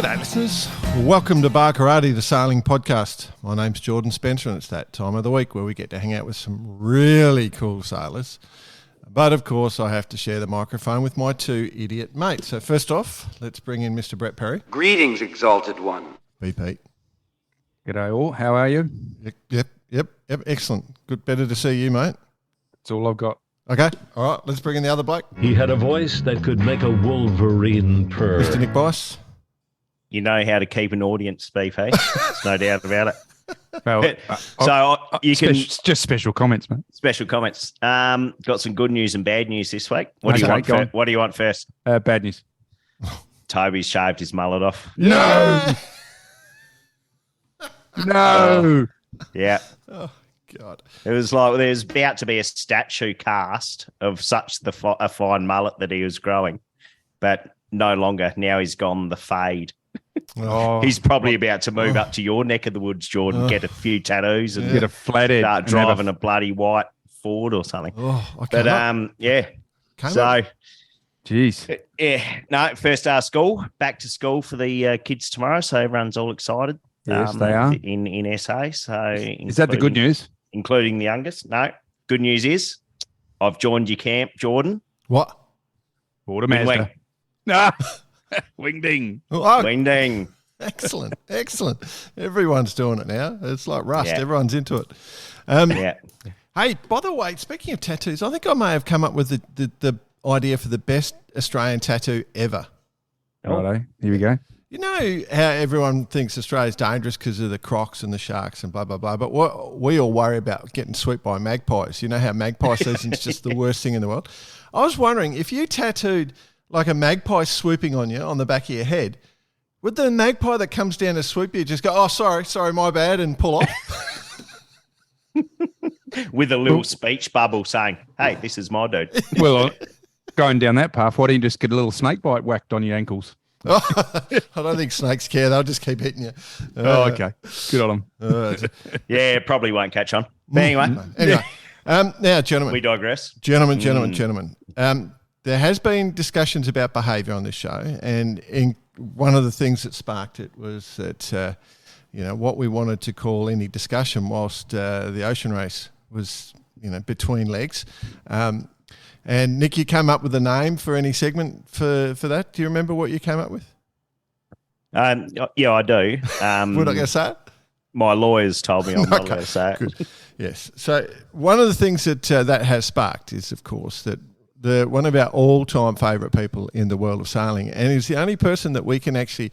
G'day listeners, welcome to Bar Karate, the Sailing Podcast. My name's Jordan Spencer and it's that time of the week where we get to hang out with some really cool sailors. But of course I have to share the microphone with my two idiot mates. So first off, let's bring in Mr. Brett Perry. Greetings, Exalted One. BP. G'day all, how are you? Yep, excellent. Good, better to see you, mate. That's all I've got. Okay, all right, let's bring in the other bloke. He had a voice that could make a wolverine purr. Mr. Nick Bice. You know how to keep an audience, BP. There's no doubt about it. Well, So you can just special comments, mate. special comments. Got some good news and bad news this week. What do you Okay, want? go on. What do you want first? Bad news. Toby's shaved his mullet off. No. No. Yeah, Oh, God. it was like there's about to be a statue cast of such a fine mullet that he was growing, but no longer. Now he's gone the fade. Oh, He's probably about to move up to your neck of the woods, Jordan, get a few tattoos and get a flathead. start and have driving a bloody white Ford or something. Oh, I But can't. yeah. Can't So Jeez. yeah, no. First day of school, back to school for the kids tomorrow. So everyone's all excited. Yes, they are. in SA. So Is that the good news? Including the youngest? No. Good news is I've joined your camp, Jordan. What? Order Wing Mazda. wing. Ah, wing ding. Oh, Wing ding. excellent. Everyone's doing it now. It's like Rust. Yeah. Everyone's into it. Yeah. Hey, by the way, speaking of tattoos, I think I may have come up with the idea for the best Australian tattoo ever. Righto. Here we go. You know how everyone thinks Australia's dangerous because of the crocs and the sharks and blah, blah, blah. But what we all worry about getting swooped by magpies. You know how magpie season's just the worst thing in the world. I was wondering, if you tattooed like a magpie swooping on you on the back of your head, would the magpie that comes down to swoop you just go, oh, sorry, my bad, and pull off? With a little speech bubble saying, "Hey, this is my dude." Well, going down that path, why don't you just get a little snake bite whacked on your ankles? I don't think snakes care. They'll just keep hitting you. Okay. Good on them. Yeah, probably won't catch on. But anyway, Now, gentlemen. we digress. Gentlemen. There has been discussions about behaviour on this show, and one of the things that sparked it was that what we wanted to call any discussion whilst the ocean race was between legs. And Nick, you came up with a name for any segment for that. Do you remember what you came up with? Yeah, I do. We're not going to say it. My lawyers told me I'm not Okay, going to say it. Good. Yes. So one of the things that that has sparked is, of course, that one of our all-time favourite people in the world of sailing, and is the only person that we can she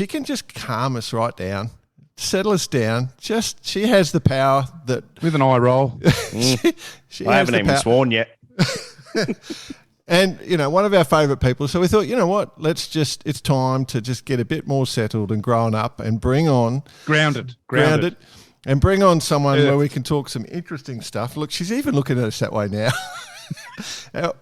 can just calm us right down, settle us down. She has the power that With an eye roll. she I has haven't the even power. sworn yet. And, one of our favourite people. So we thought, you know what, it's time to just get a bit more settled and grown up and bring on Grounded. and bring on someone where we can talk some interesting stuff. Look, she's even looking at us that way now. Now,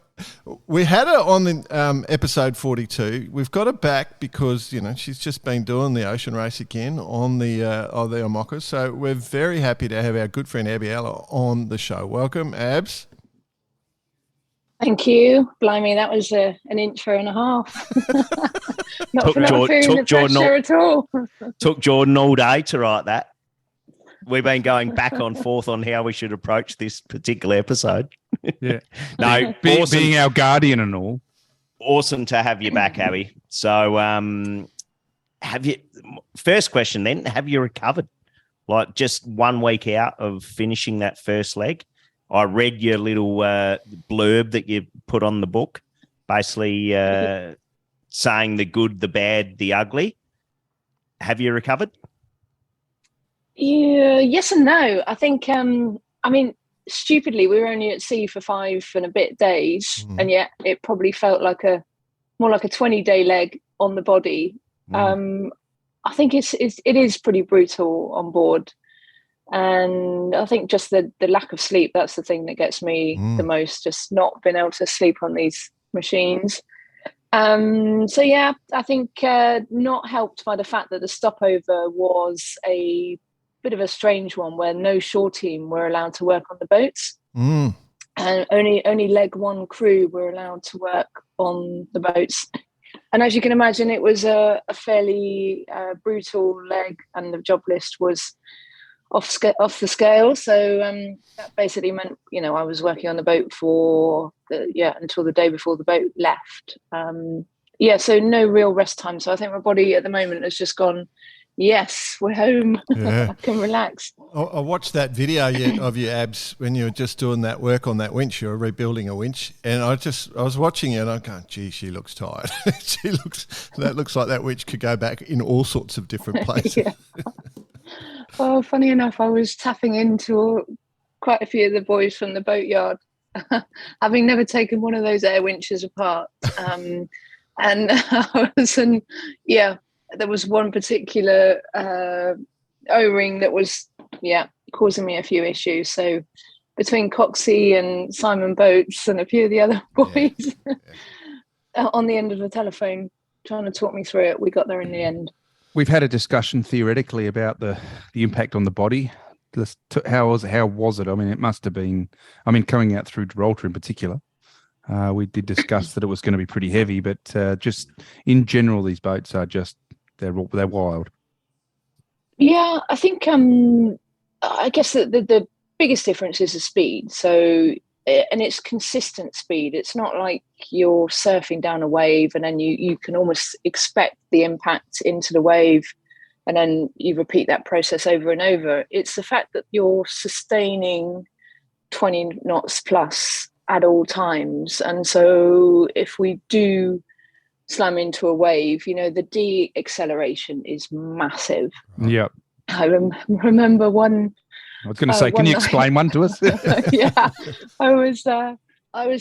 we had her on the episode 42. We've got her back because, she's just been doing the ocean race again on the IMOCA. So we're very happy to have our good friend Abby Ehler on the show. Welcome, Abs. Thank you. Blimey, that was an intro and a half. Not Took for not feeling the Jordan pressure at all. Took Jordan all day to write that. We've been going back and forth on how we should approach this particular episode. Yeah. No, Being our guardian and all. awesome to have you back, Abby. So, first question then, have you recovered? Like just 1 week out of finishing that first leg? I read your little blurb that you put on the book, basically saying the good, the bad, the ugly. Have you recovered? Yeah, yes and no. I think, stupidly, we were only at sea for 5 and a bit days, and yet it probably felt like more like a 20-day leg on the body. I think it is pretty brutal on board. And I think just the lack of sleep, that's the thing that gets me the most, just not being able to sleep on these machines. So, yeah, I think not helped by the fact that the stopover was a bit of a strange one where no shore team were allowed to work on the boats. And only leg one crew were allowed to work on the boats. And as you can imagine, it was a fairly brutal leg, and the job list was off the scale. So that basically meant, I was working on the boat until the day before the boat left. So no real rest time. So I think my body at the moment has just gone, yes, we're home. Yeah. I can relax. I watched that video of your Abs when you were just doing that work on that winch. You were rebuilding a winch, and I was watching it and I'm going, gee, she looks tired. That looks like that winch could go back in all sorts of different places. Yeah. Well, funny enough, I was tapping into quite a few of the boys from the boatyard, having never taken one of those air winches apart. And there was one particular O-ring that was, causing me a few issues. So between Coxie and Simon Boats and a few of the other boys on the end of the telephone trying to talk me through it, we got there in the end. We've had a discussion theoretically about the impact on the body. How was it? I mean, it must have been. I mean, coming out through Gibraltar in particular, we did discuss that it was going to be pretty heavy. But just in general, these boats are they're wild. Yeah, I think. I guess the biggest difference is the speed. So. And it's consistent speed. It's not like you're surfing down a wave and then you can almost expect the impact into the wave and then you repeat that process over and over. It's the fact that you're sustaining 20 knots plus at all times. And so if we do slam into a wave, the de-acceleration is massive. Yeah. I remember one... I was going to say, can you explain one to us? Yeah, I was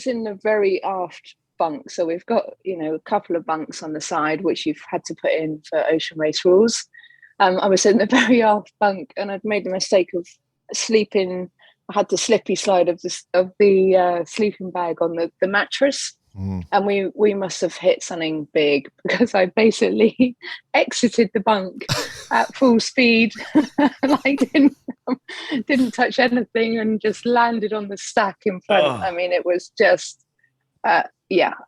in the very aft bunk. So we've got, a couple of bunks on the side, which you've had to put in for ocean race rules. I was in the very aft bunk and I'd made the mistake of sleeping. I had the slippy slide of the sleeping bag on the mattress. And we must have hit something big because I basically exited the bunk at full speed, didn't touch anything and just landed on the stack in front. Oh. I mean, it was just,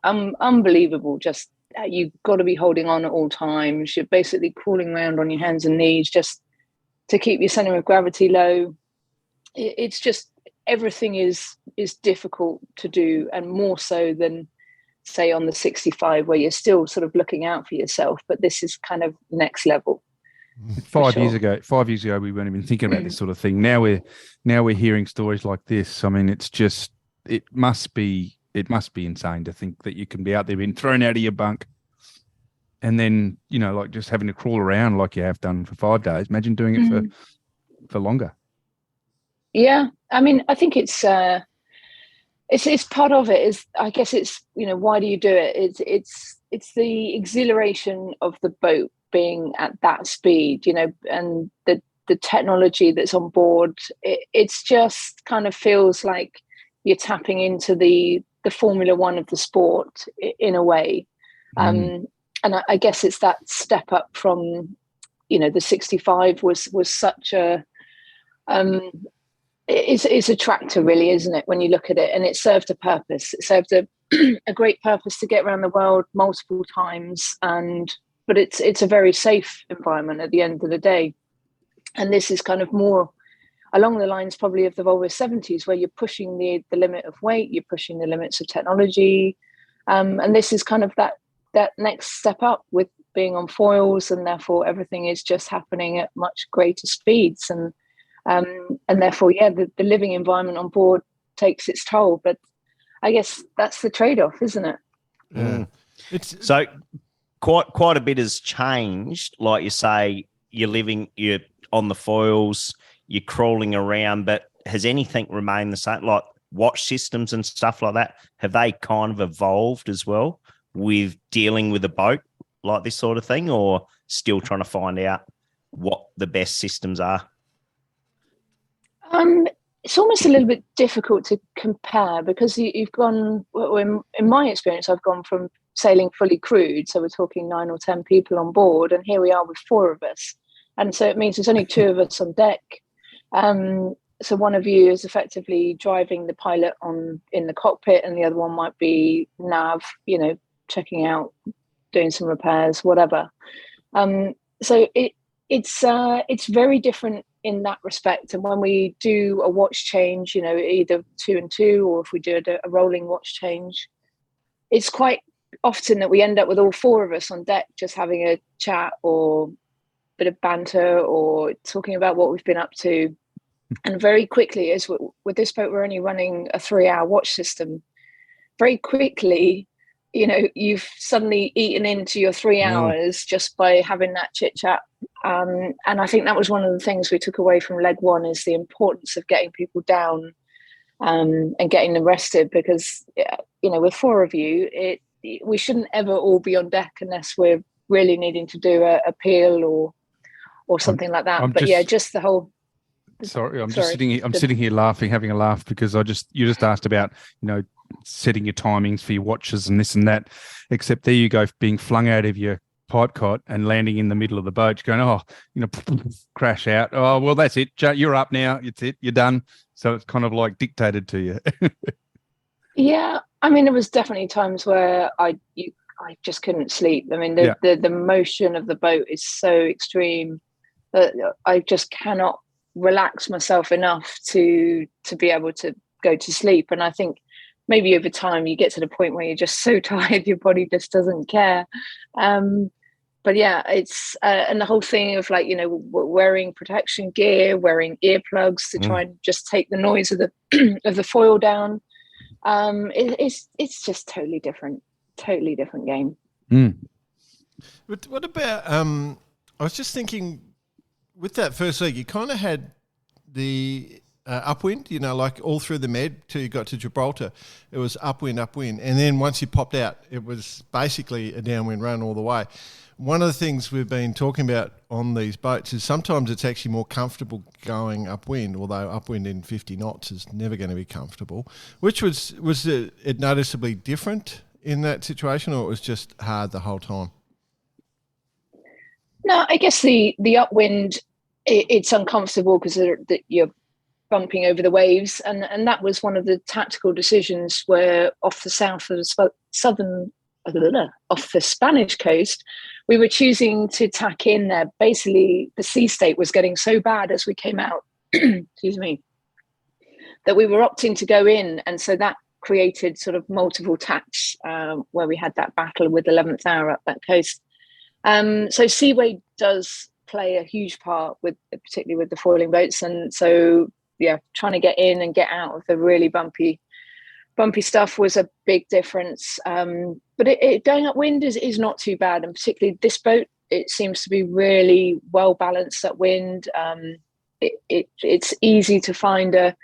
unbelievable. Just you've got to be holding on at all times. You're basically crawling around on your hands and knees just to keep your center of gravity low. It's just everything is difficult to do, and more so than say on the 65 where you're still sort of looking out for yourself, but this is kind of next level. 5 years ago we weren't even thinking about this sort of thing. Now we're hearing stories like this. I mean, it must be insane to think that you can be out there being thrown out of your bunk and then like just having to crawl around like you have done for 5 days. Imagine doing it for longer. Yeah, I mean, I think it's part of it. Is I guess it's why do you do it? It's the exhilaration of the boat being at that speed, and the technology that's on board. It's just kind of feels like you're tapping into the Formula One of the sport in a way. And I guess it's that step up from the 65 was such a it's a tractor, really, isn't it, when you look at it? And it served a purpose. It served a great purpose to get around the world multiple times, but it's a very safe environment at the end of the day. And this is kind of more along the lines probably of the Wallys 70s, where you're pushing the limit of weight, you're pushing the limits of technology. And this is kind of that next step up with being on foils, and therefore everything is just happening at much greater speeds. And therefore, the living environment on board takes its toll. But I guess that's the trade-off, isn't it? Yeah. So quite a bit has changed. Like you say, you're on the foils, you're crawling around, but has anything remained the same? Like watch systems and stuff like that, have they kind of evolved as well with dealing with a boat like this sort of thing, or still trying to find out what the best systems are? It's almost a little bit difficult to compare because you've gone, in my experience, I've gone from sailing fully crewed, so we're talking 9 or 10 people on board, and here we are with 4 of us. And so it means there's only 2 of us on deck. So one of you is effectively driving the pilot in the cockpit, and the other one might be nav, checking out doing some repairs, whatever. So it's very different in that respect. And when we do a watch change, either 2 and 2, or if we do a rolling watch change, it's quite often that we end up with all 4 of us on deck just having a chat or a bit of banter or talking about what we've been up to. And very quickly, as with this boat, we're only running a 3-hour watch system. Very quickly, you've suddenly eaten into your 3 hours just by having that chit chat. And I think that was one of the things we took away from leg 1, is the importance of getting people down and getting them rested, because, with 4 of you, we shouldn't ever all be on deck unless we're really needing to do a peel or something like that. Just the whole. Sorry, I'm sitting here laughing, having a laugh, because you just asked about, setting your timings for your watches and this and that, except there you go, being flung out of your pipe cot and landing in the middle of the boat, going, crash out. Oh, well, that's it. You're up now. It's it. You're done. So it's kind of like dictated to you. Yeah. I mean, there was definitely times where I just couldn't sleep. I mean, the motion of the boat is so extreme that I just cannot relax myself enough to be able to go to sleep. And I think maybe over time you get to the point where you're just so tired your body just doesn't care. But yeah, it's and the whole thing of wearing protection gear, wearing earplugs to try and just take the noise of the of the foil down. It's just totally different game. But what about I was just thinking, with that first leg, you kind of had the upwind, like all through the Med till you got to Gibraltar. It was upwind. And then once you popped out, it was basically a downwind run all the way. One of the things we've been talking about on these boats is sometimes it's actually more comfortable going upwind, although upwind in 50 knots is never going to be comfortable. Which was it noticeably different in that situation, or it was just hard the whole time? No, I guess the upwind, it's uncomfortable because you're bumping over the waves, and that was one of the tactical decisions where off the south of the off the Spanish coast, we were choosing to tack in there. Basically, the sea state was getting so bad as we came out, excuse me, that we were opting to go in, and so that created sort of multiple tacks where we had that battle with 11th hour up that coast. So seaway does play a huge part particularly with the foiling boats, and so trying to get in and get out of the really bumpy stuff was a big difference. But it going upwind is not too bad, and particularly this boat, it seems to be really well balanced upwind. It's easy to find a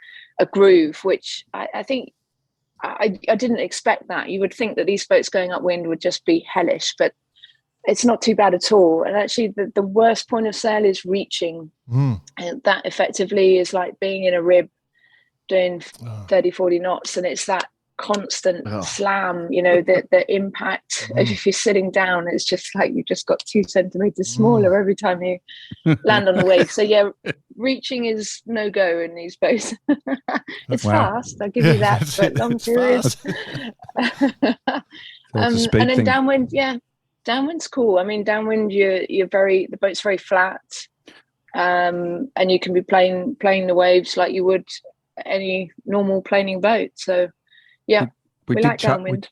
groove, which I think I didn't expect that. You would think that these boats going upwind would just be hellish, but it's not too bad at all. And actually the worst point of sail is reaching. And that effectively is like being in a rib doing 30, 40 knots. And it's that constant slam, the impact. If you're sitting down, it's just like you just got 2 centimeters smaller every time you land on the wave. So reaching is no go in these boats. It's fast, I'll give you that, but long periods. And then downwind, downwind's cool. I mean, downwind, the boat's very flat, and you can be playing the waves like you would any normal planing boat. So, we like downwind.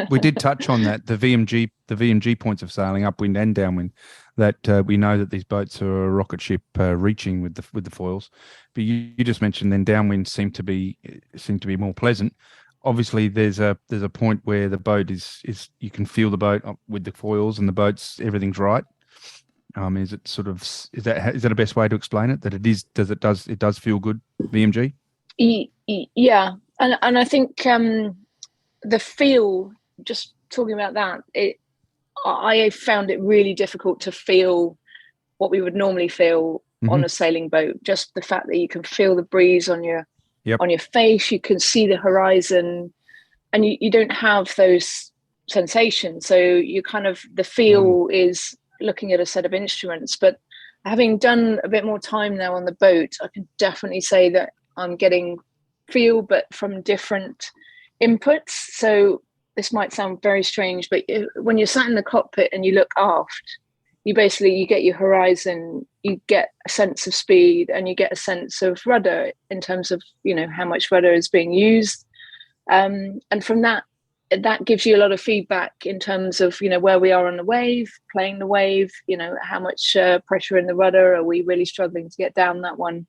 We did touch on that, the VMG points of sailing, upwind and downwind. That we know that these boats are a rocket ship reaching with the foils. But you just mentioned then downwind seem to be more pleasant. Obviously, there's a point where the boat is you can feel the boat with the foils and everything's right. Is that the best way to explain it? That it does feel good, VMG? Yeah, and I think the feel. Just talking about that, I found it really difficult to feel what we would normally feel on a sailing boat. Just the fact that you can feel the breeze on your face, you can see the horizon, and you don't have those sensations. So you kind of, the feel is looking at a set of instruments. But having done a bit more time now on the boat, I can definitely say that I'm getting feel, but from different inputs. So this might sound very strange, but when you're sat in the cockpit and you look aft, you get your horizon, you get a sense of speed, and you get a sense of rudder in terms of, how much rudder is being used. And from that gives you a lot of feedback in terms of, where we are on the wave, playing the wave, how much pressure in the rudder, are we really struggling to get down that one?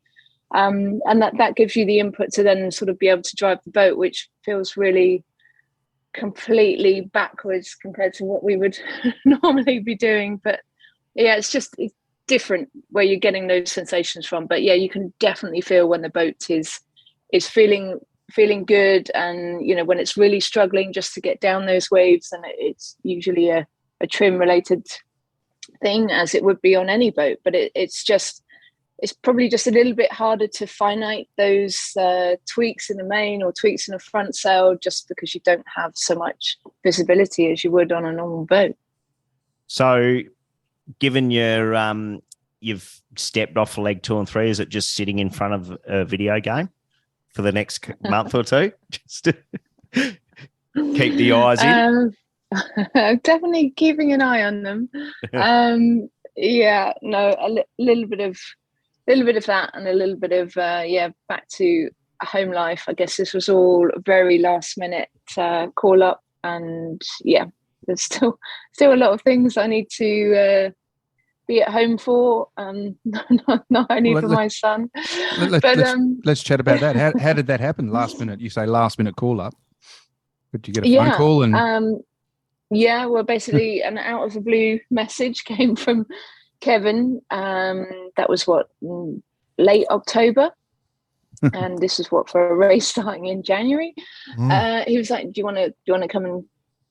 And that gives you the input to then sort of be able to drive the boat, which feels really completely backwards compared to what we would normally be doing. But yeah, it's different where you're getting those sensations from. But yeah, you can definitely feel when the boat is feeling good, and when it's really struggling just to get down those waves, and it's usually a trim related thing, as it would be on any boat. But it's probably just a little bit harder to finite those tweaks in the main or tweaks in the front sail, just because you don't have so much visibility as you would on a normal boat. So given you've stepped off for leg 2 and 3, is it just sitting in front of a video game for the next month or two? Just to keep the eyes in? Definitely keeping an eye on them. A little bit of that, and a little bit of back to home life. I guess this was all a very last minute call up, and there's still a lot of things I need to be at home for, not only for my son. Let's chat about that. How did that happen? Last minute? You say last minute call up. Did you get a phone call? And well, basically an out of the blue message came from Kevin. That was late October, and this is for a race starting in January. He was like, do you want to come and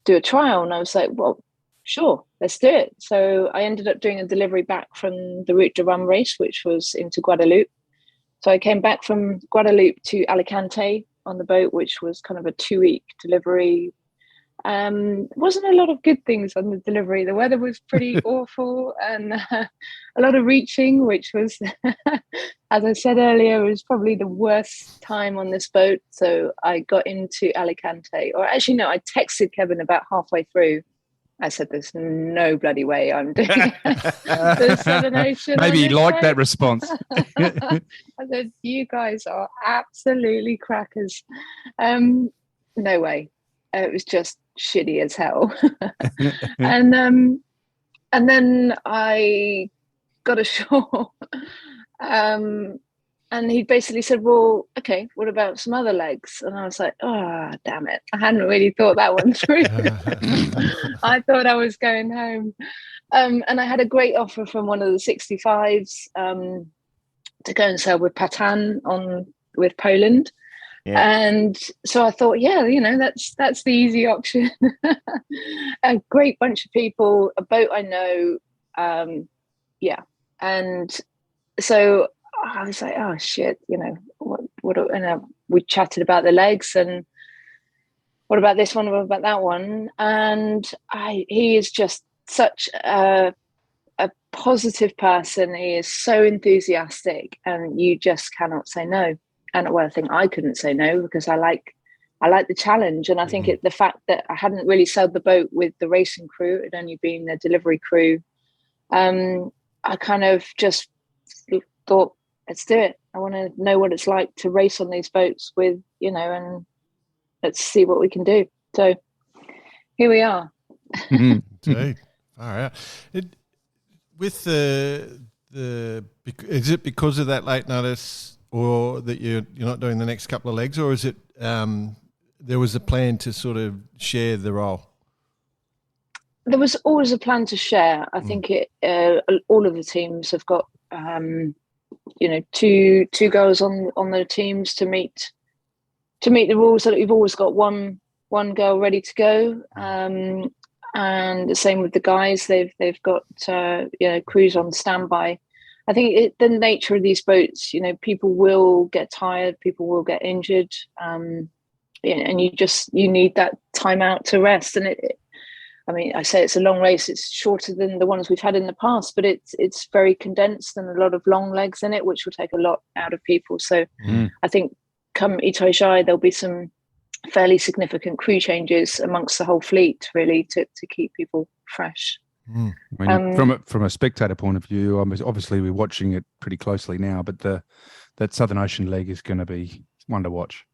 do a trial? And I was like, well, sure, let's do it. So I ended up doing a delivery back from the Route de Rhum race, which was into Guadeloupe. So I came back from Guadeloupe to Alicante on the boat, which was kind of a 2-week delivery. Wasn't a lot of good things on the delivery. The weather was pretty awful, and a lot of reaching, which was, as I said earlier, was probably the worst time on this boat. So I got into Alicante, or actually no, I texted Kevin about halfway through. I said, there's no bloody way I'm doing the Southern Ocean. Maybe he liked that response. I said, you guys are absolutely crackers. No way. It was just shitty as hell. And then I got ashore, and he basically said, well, okay, what about some other legs? And I was like, oh, damn it, I hadn't really thought that one through. I thought I was going home. And I had a great offer from one of the 65s to go and sail with Patan with Poland. Yeah. And so I thought, that's the easy option. A great bunch of people, a boat I know. And so I was like, oh shit, what and we chatted about the legs, and what about this one, what about that one? And he is just such a positive person. He is so enthusiastic, and you just cannot say no. And I think I couldn't say no, because I like the challenge. And I think the fact that I hadn't really sailed the boat with the racing crew, it had only been the delivery crew, I kind of just thought, let's do it. I want to know what it's like to race on these boats with, and let's see what we can do. So here we are. Indeed. All right. With is it because of that late notice, or that you're not doing the next couple of legs, or is it there was a plan to sort of share the role? There was always a plan to share. I think all of the teams have got two girls on the teams to meet the rules, so that you've always got one girl ready to go. And the same with the guys. They've got crews on standby. I think the nature of these boats, people will get tired, people will get injured, and you need that time out to rest. And I say it's a long race. It's shorter than the ones we've had in the past, but it's very condensed and a lot of long legs in it, which will take a lot out of people. So I think come Itoijai, there'll be some fairly significant crew changes amongst the whole fleet, really, to keep people fresh. I mean, from a spectator point of view, obviously we're watching it pretty closely now, but that Southern Ocean leg is going to be one to watch.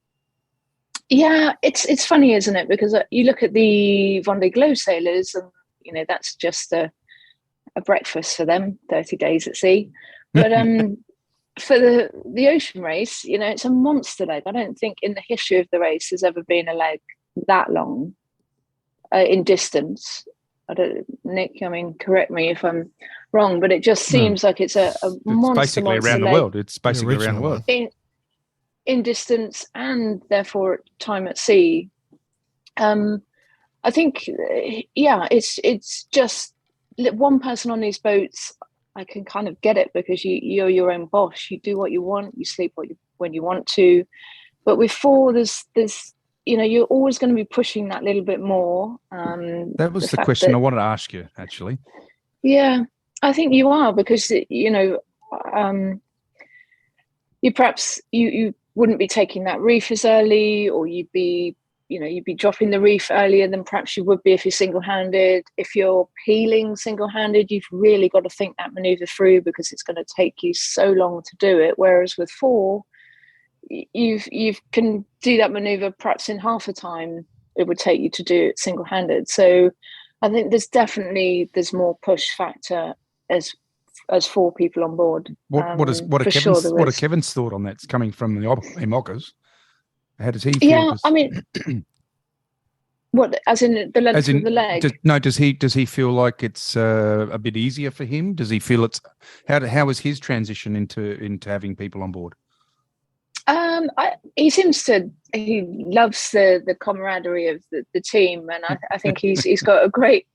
Yeah, it's funny, isn't it? Because you look at the Vendée Globe sailors, and that's just a breakfast for them, 30 days at sea. But for the ocean race, it's a monster leg. I don't think in the history of the race there's ever been a leg that long in distance. Nick, correct me if I'm wrong, but it just seems like it's a monster. Basically around the world. It's basically around the world. In distance and therefore time at sea. I think, it's just one person on these boats. I can kind of get it because you're your own boss. You do what you want. You sleep when you want to. But with four, there's you're always going to be pushing that little bit more. That was the question I wanted to ask you, actually. Yeah, I think you are, because you perhaps you wouldn't be taking that reef as early, or you'd be dropping the reef earlier than perhaps you would be if you're single-handed. If you're peeling single-handed, you've really got to think that maneuver through, because it's going to take you so long to do it. Whereas with four, you can do that maneuver perhaps in half the time it would take you to do it single-handed. So I think there's more push factor as four people on board. What are Kevin's thought on that? It's coming from the IMOCAs. How does he feel? Yeah, I mean, what, as in the length of the leg? Does he feel like it's a bit easier for him? Does he feel it's how is his transition into having people on board? He loves the camaraderie of the team, and I think he's got a great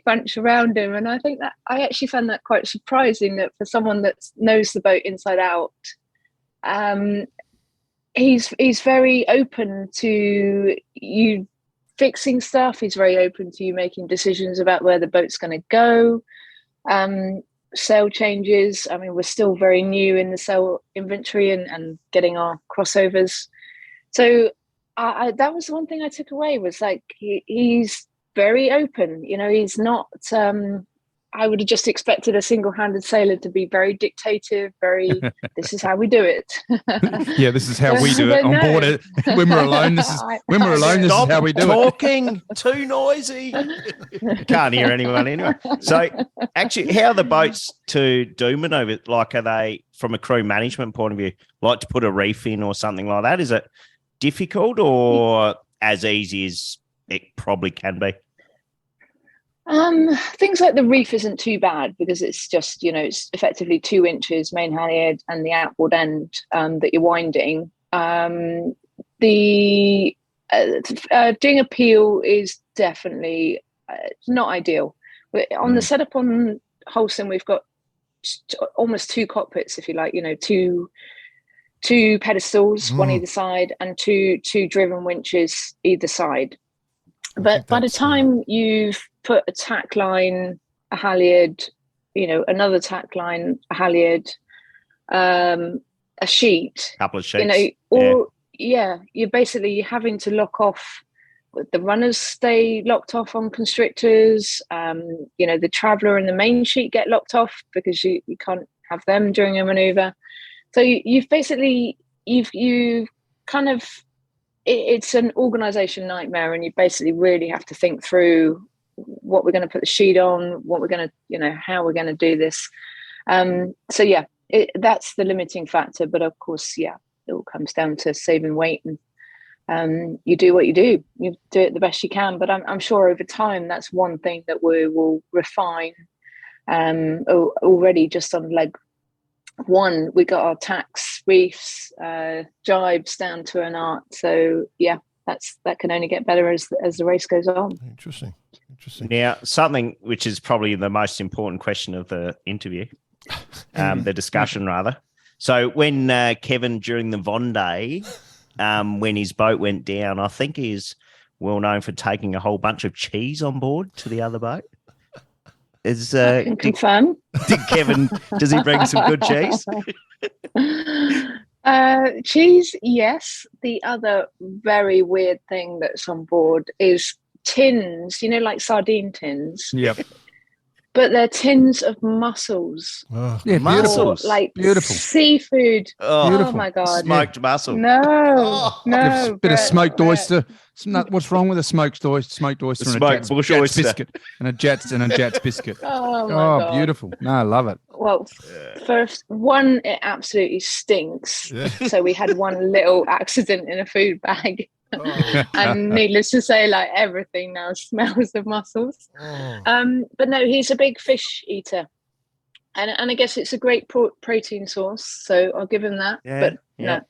bunch around him, and I think that I actually found that quite surprising, that for someone that knows the boat inside out, he's very open to you fixing stuff. He's very open to you making decisions about where the boat's going to go. Sail changes. I mean, we're still very new in the sail inventory and getting our crossovers. So that was one thing I took away, was like he's very open. He's not. I would have just expected a single-handed sailor to be very dictative, this is how we do it. Yeah, this is how we do it on board. When we're alone, this is how we do it. Talking too noisy. Can't hear anyone anyway. So actually, how are the boats to do manoeuvre? Like, are they, from a crew management point of view, like to put a reef in or something like that? Is it difficult or as easy as it probably can be? Things like the reef isn't too bad, because it's just, it's effectively 2 inches main halyard and the outboard end that you're winding. The doing a peel is definitely not ideal. On the setup on Holston, we've got almost 2 cockpits, if you like, two pedestals, one either side, and two driven winches either side. But by the time you've put a tack line, a halyard, another tack line, a halyard, a sheet, couple of sheets, you're basically having to lock off. The runners stay locked off on constrictors. The traveller and the main sheet get locked off because you can't have them during a manoeuvre. So you've kind of, it's an organisation nightmare, and you basically really have to think through what we're going to put the sheet on, what we're going to, how we're going to do this. That's the limiting factor. But of course, it all comes down to saving weight, and you do what you do. You do it the best you can. But I'm sure over time, that's one thing that we will refine. Already just on leg 1, we got our tacks, reefs, jibes down to an art. So that can only get better as the race goes on. Interesting. Now, something which is probably the most important question of the interview, the discussion rather. So when Kevin, during the Vendée, when his boat went down, I think he's well known for taking a whole bunch of cheese on board to the other boat. I can confirm. Does he bring some good cheese? Cheese, yes. The other very weird thing that's on board is tins, like sardine tins. Yep. But they're tins of mussels. Oh, Yeah, Mussels. Or, like Beautiful. seafood. Oh, Beautiful. My God. smoked mussel. No. A bit of Brett, smoked Brett. oyster. What's wrong with a smoked oyster? Smoked oyster and smoked a bush Jats oyster. biscuit and a Jats biscuit. Oh, my Oh, God. beautiful! No, I love it. Well, first, one, it absolutely stinks. Yeah. So we had one little accident in a food bag. Oh. And needless to say, like everything now smells of mussels. Oh. But no, he's a big fish eater. And I guess it's a great protein source. So I'll give him that. Yeah, but yeah. no,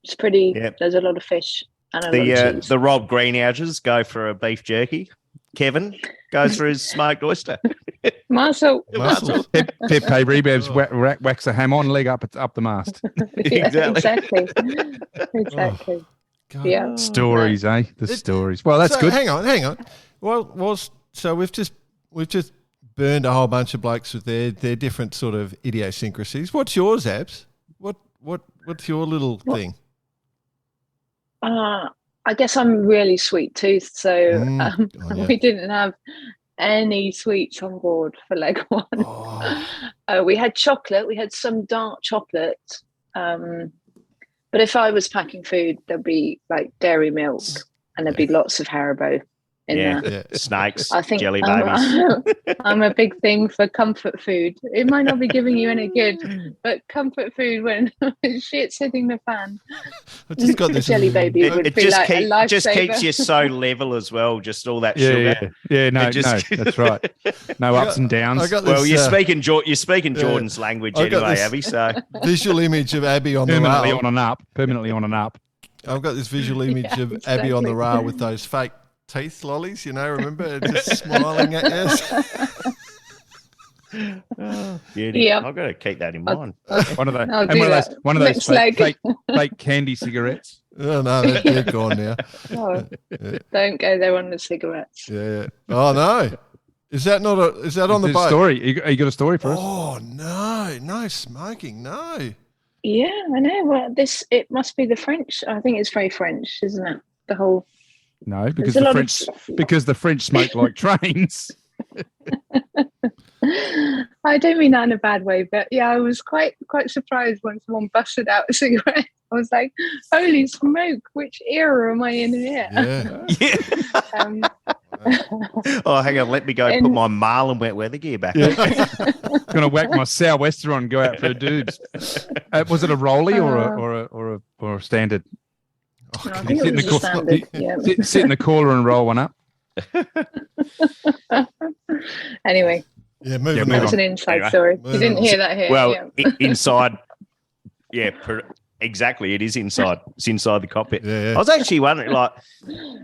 it's pretty, Yeah. there's a lot of fish and a lot of cheese. The Rob Greenhouses go for a beef jerky. Kevin goes for his smoked oyster. Mussel. Mussels. Pepe Rebebs whacks a ham on, leg up the mast. Yeah, Exactly. exactly. God. Yeah. Stories, eh? The stories. Well, that's So, good. Hang on. Well, so we've just burned a whole bunch of blokes with their different sort of idiosyncrasies. What's yours, Abs? What's your little thing? I guess I'm really sweet toothed, so yeah. we didn't have any sweets on board for leg one. Oh. We had chocolate. We had some dark chocolate. But if I was packing food, there'd be like dairy milk and there'd be lots of Haribo in there. Yeah. Snakes, I think jelly babies. I'm a big thing for comfort food. It might not be giving you any good, but comfort food when shit's hitting the fan. I just got this jelly baby would It be just, like a just lifesaver. keeps you so level as well. Just all that sugar. Yeah. No, It just- no, that's right. No ups and downs. I got Well, this, you're speaking Jordan's language I got anyway, this- Abby. So visual image of Abby on the permanently rail. on and up. Permanently on and up. I've got this visual image of Abby on the rail with those fake teeth lollies, remember? Just smiling at you. beauty. Yep. I've got to keep that in mind. One of those, I'll and do one of those, that. one of those Next fake, leg. fake candy cigarettes. Oh, no, they're gone now. Oh, don't go there on the cigarettes. Yeah. Oh, no. Is that not is that on the There's a boat? story. You got a story for us? Oh, no smoking, no. Yeah, I know. Well, it must be the French. I think it's very French, isn't it? The whole. No, because There's a the French smoke like trains. I don't mean that in a bad way, but yeah, I was quite surprised when someone busted out a cigarette. I was like, "Holy smoke! Which era am I in here?" Yeah. Yeah. Oh, hang on. Let me go put my Marlin wet weather gear back. Yeah. Gonna whack my sou'wester on and go out for the dudes. Was it a rolly or a standard? No, I think it was a standard. Yeah. Sit in the corner and roll one up. Anyway, Yeah, moving Yeah, that move was on. an inside Anyway. story. Move You didn't on. hear that here. Well, yeah. inside, exactly. It is inside. It's inside the cockpit. Yeah. I was actually wondering,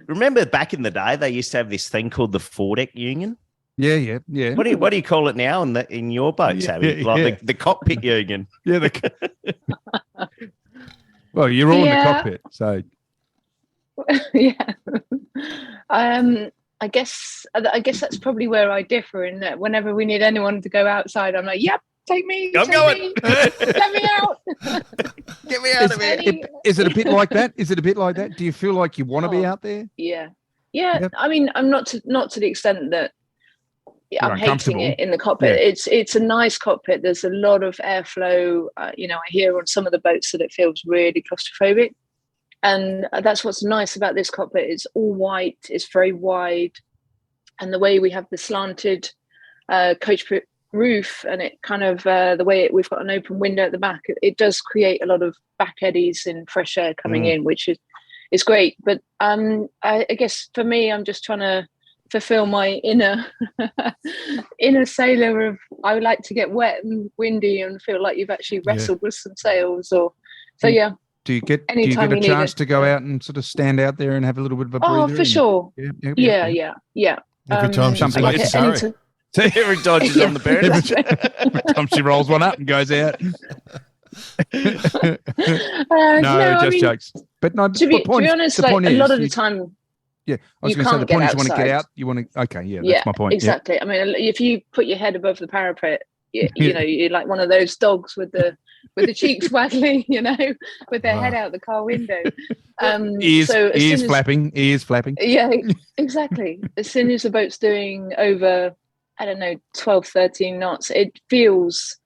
remember back in the day, they used to have this thing called the foredeck union. Yeah. What do you call it now in your boats, Abby? The cockpit union. Yeah. Well, you're all in the Yeah. cockpit, so Yeah. I guess that's probably where I differ in that whenever we need anyone to go outside, I'm like, "Yep, take me. I'm take going. me, let me out." Get me out of here. is it a bit like that? Is it a bit like that? Do you feel like you want to be out there? Yeah. Yep. I mean, I'm not to the extent that I'm hating uncomfortable. it in the cockpit. Yeah. It's a nice cockpit. There's a lot of airflow. I hear on some of the boats that it feels really claustrophobic, and that's what's nice about this cockpit. It's all white. It's very wide, and the way we have the slanted coach roof, and it kind of the way we've got an open window at the back, it does create a lot of back eddies and fresh air coming in, which is great. But I guess for me, I'm just trying to fulfill my inner sailor of I would like to get wet and windy and feel like you've actually wrestled with some sails or so. Yeah. Do you get Anytime a you need chance it. to go out and sort of stand out there and have a little bit of a breather? Oh, for sure. Yeah. Every time she's Something like sorry. that. So every time she's on the bird. Every time she rolls one up and goes out. Just jokes. But no, to be honest, like a lot of the time, yeah, I was you going to say the can't point get is you want to get outside. out. You want to. Okay, yeah, that's my point. Exactly. I mean, if you put your head above the parapet, you're like one of those dogs with the with the cheeks waggling, with their head out the car window. Ears flapping. Yeah, exactly. As soon as the boat's doing over, 12, 13 knots, it feels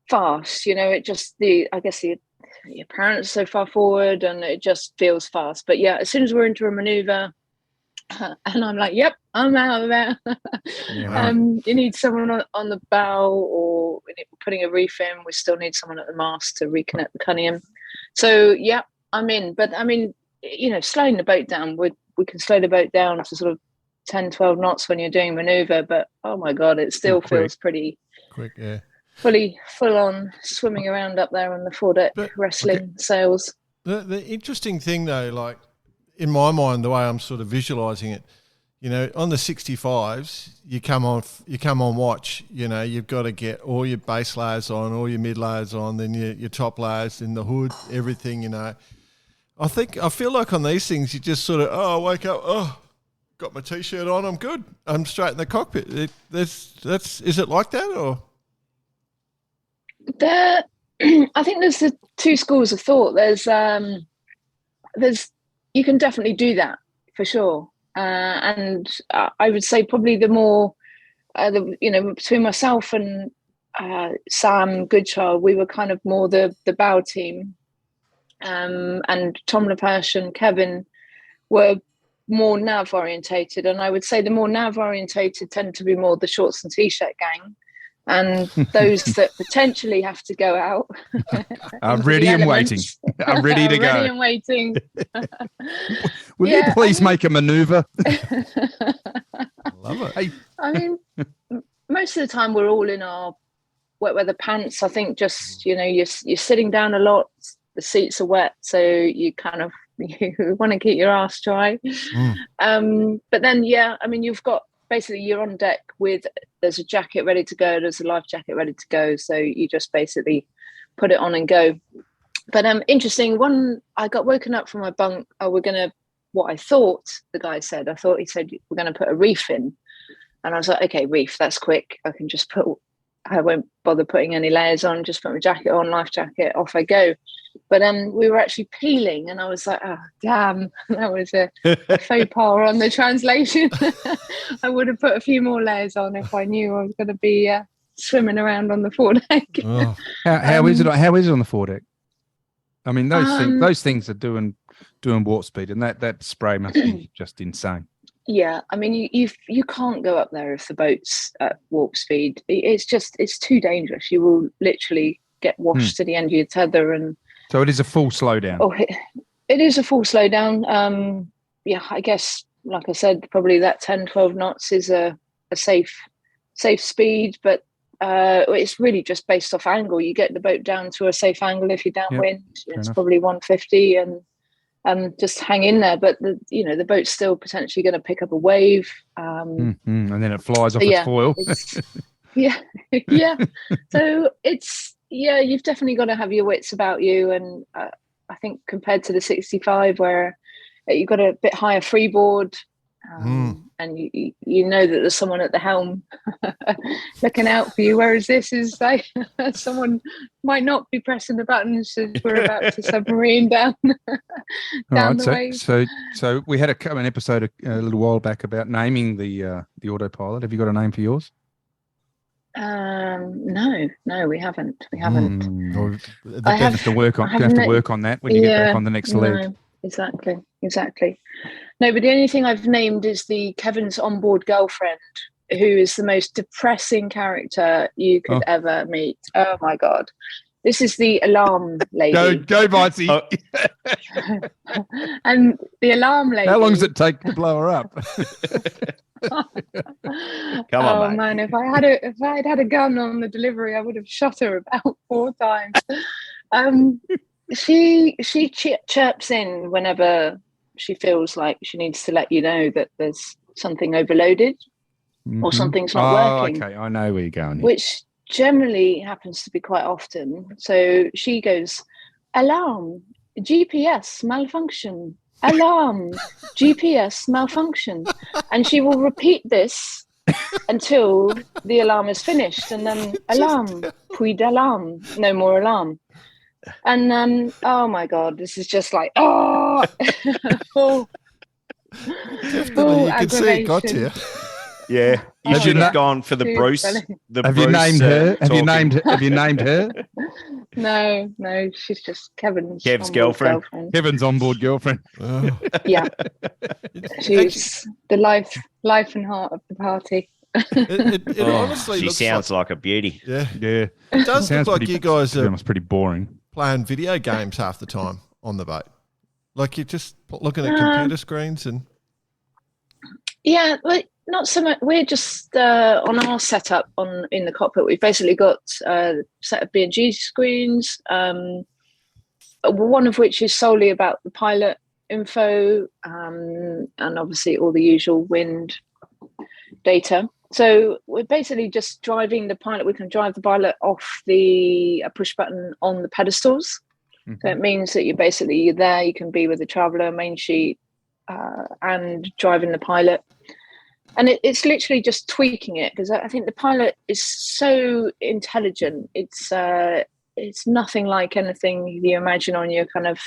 fast. It just your parents so far forward, and it just feels fast. But yeah, as soon as we're into a maneuver, and I'm like, yep, I'm out of there. You need someone on the bow, or putting a reef in. We still need someone at the mast to reconnect the cunniam. So yeah, I'm in. But I mean, slowing the boat down, we can slow the boat down to sort of 10, 12 knots when you're doing maneuver. But oh my God, it still feels pretty quick. Yeah. Full on swimming around up there on the foredeck, wrestling sails. The interesting thing though, like in my mind, the way I'm sort of visualizing it, on the 65s, you come on watch, you've got to get all your base layers on, all your mid layers on, then your top layers in the hood, everything, I feel like on these things, you just sort of, I wake up, got my t-shirt on, I'm good. I'm straight in the cockpit. Is it like that or? I think there's the two schools of thought. You can definitely do that for sure. And I would say probably the more, between myself and Sam Goodchild, we were kind of more the bow team. And Tom LePage and Kevin were more nav orientated. And I would say the more nav orientated tend to be more the shorts and t-shirt gang. And those that potentially have to go out. I'm ready and waiting. I'm ready to go. Ready and waiting. Will you please make a maneuver? Love it. Hey. I mean, most of the time we're all in our wet weather pants. I think just, you're sitting down a lot. The seats are wet. So you kind of you want to keep your ass dry. But then, you've got, basically you're on deck there's a jacket ready to go, there's a life jacket ready to go, so you just basically put it on and go. But interesting, I got woken up from my bunk, what I thought the guy said, he said we're going to put a reef in, and I was like, okay, reef, that's quick, I won't bother putting any layers on, just put my jacket on, life jacket, off I go. But we were actually peeling, and I was like, oh, damn, that was a faux pas on the translation. I would have put a few more layers on if I knew I was going to be swimming around on the foredeck. Oh. How is it on the foredeck? I mean, those things are doing warp speed, and that spray must be just insane. Yeah, I mean, you can't go up there if the boat's at warp speed. It's too dangerous. You will literally get washed to the end of your tether. And so it is a full slowdown. Oh, it is a full slowdown. I guess, like I said, probably that 10, 12 knots is a safe speed, but it's really just based off angle. You get the boat down to a safe angle if you're downwind. It's probably 150, and just hang in there. But the boat's still potentially going to pick up a wave, and then it flies off its foil. So you've definitely got to have your wits about you. And I think compared to the 65, where you've got a bit higher freeboard, and you know that there's someone at the helm looking out for you, whereas this is like someone might not be pressing the buttons as we're about to submarine down the wave. So we had an episode a little while back about naming the autopilot. Have you got a name for yours? No, we haven't. You have to work on that when you get back on the next leg. Exactly. No, but the only thing I've named is the Kevin's onboard girlfriend, who is the most depressing character you could ever meet. Oh my God. This is the alarm lady. Go, Vitey. And the alarm lady. How long does it take to blow her up? Come on, mate. Man, if I had a gun on the delivery, I would have shot her about 4 times. She chirps in whenever she feels like she needs to let you know that there's something overloaded or something's not working. Okay, I know where you're going here. Which generally happens to be quite often. So she goes, alarm, GPS malfunction, alarm, GPS malfunction. And she will repeat this until the alarm is finished, and then alarm, Plus d'alarme, no more alarm. And oh my God, this is just like, oh, Definitely, you can see it got to you. Yeah, you should have gone for the Bruce. Have you named her? Have you named her? No, she's just Kev's girlfriend. Kevin's onboard girlfriend. Oh. Yeah, she's the life and heart of the party. It honestly she looks sounds like a beauty. Yeah. It does look like you guys are pretty boring. Playing video games half the time on the boat. Like you're just looking at computer screens and. Yeah, well, not so much. We're just on our setup in the cockpit. We've basically got a set of B&G screens, one of which is solely about the pilot info, and obviously all the usual wind data. So we're basically just driving the pilot. We can drive the pilot off a push button on the pedestals. Mm-hmm. So it means that you're there. You can be with the traveller, main sheet, and driving the pilot. And it's literally just tweaking it, because I think the pilot is so intelligent. It's nothing like anything you imagine on your kind of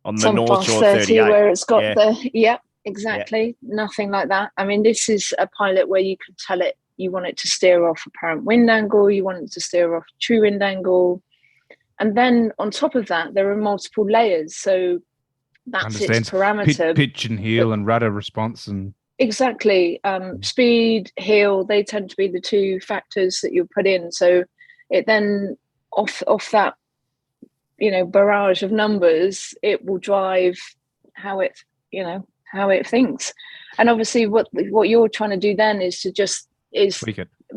on the North Shore 30, where it's got exactly. Nothing like that. I mean, this is a pilot where you can tell it you want it to steer off apparent wind angle, you want it to steer off true wind angle, and then on top of that there are multiple layers. So that's its parameter, pitch and heel, and rudder response, and exactly speed, heel. They tend to be the two factors that you put in. So it then off that barrage of numbers, it will drive how it thinks. And obviously what you're trying to do then is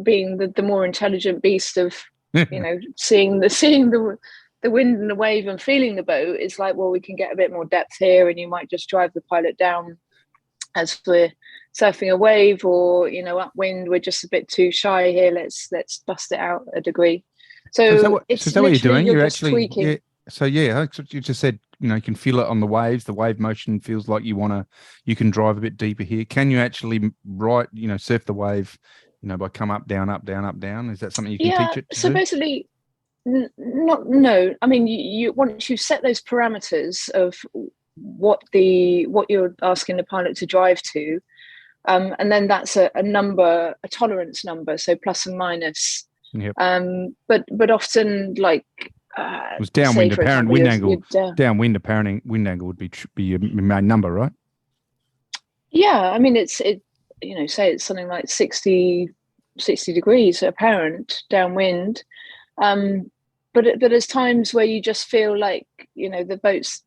being the more intelligent beast of seeing the wind and the wave and feeling the boat. It's like, well, we can get a bit more depth here, and you might just drive the pilot down as we're surfing a wave, or upwind, we're just a bit too shy here, let's bust it out a degree. So is that what you're doing? You're actually tweaking. Yeah. So you just said, you can feel it on the waves. The wave motion feels like you can drive a bit deeper here. Can you actually surf the wave, by come up, down, up, down, up, down? Is that something you can teach it to so do? Basically, no. I mean, you once you've set those parameters of what you're asking the pilot to drive to, and then that's a number, a tolerance number, so plus and minus. Yep. But often, like it was downwind apparent wind angle. Downwind apparent wind angle would be your main number, right? Yeah, I mean say it's something like 60 degrees apparent downwind, but there's times where you just feel like the boat's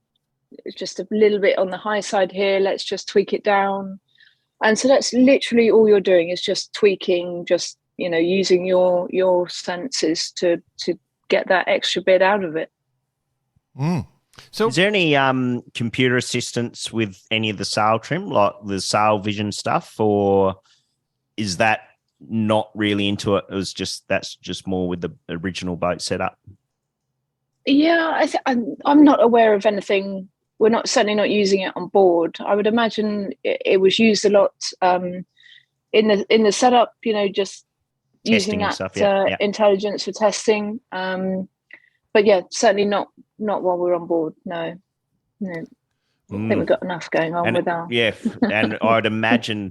just a little bit on the high side here. Let's just tweak it down, and so that's literally all you're doing is just tweaking, just using your senses to get that extra bit out of it. So is there any computer assistance with any of the sail trim, like the sail vision stuff, or is that not really into it? That's just more with the original boat setup? Yeah, I'm not aware of anything. We're certainly not using it on board. I would imagine it was used a lot in the setup, just testing using that stuff, intelligence for testing. But yeah, certainly not while we're on board. No. I think we've got enough going on with our. Yeah, and I'd imagine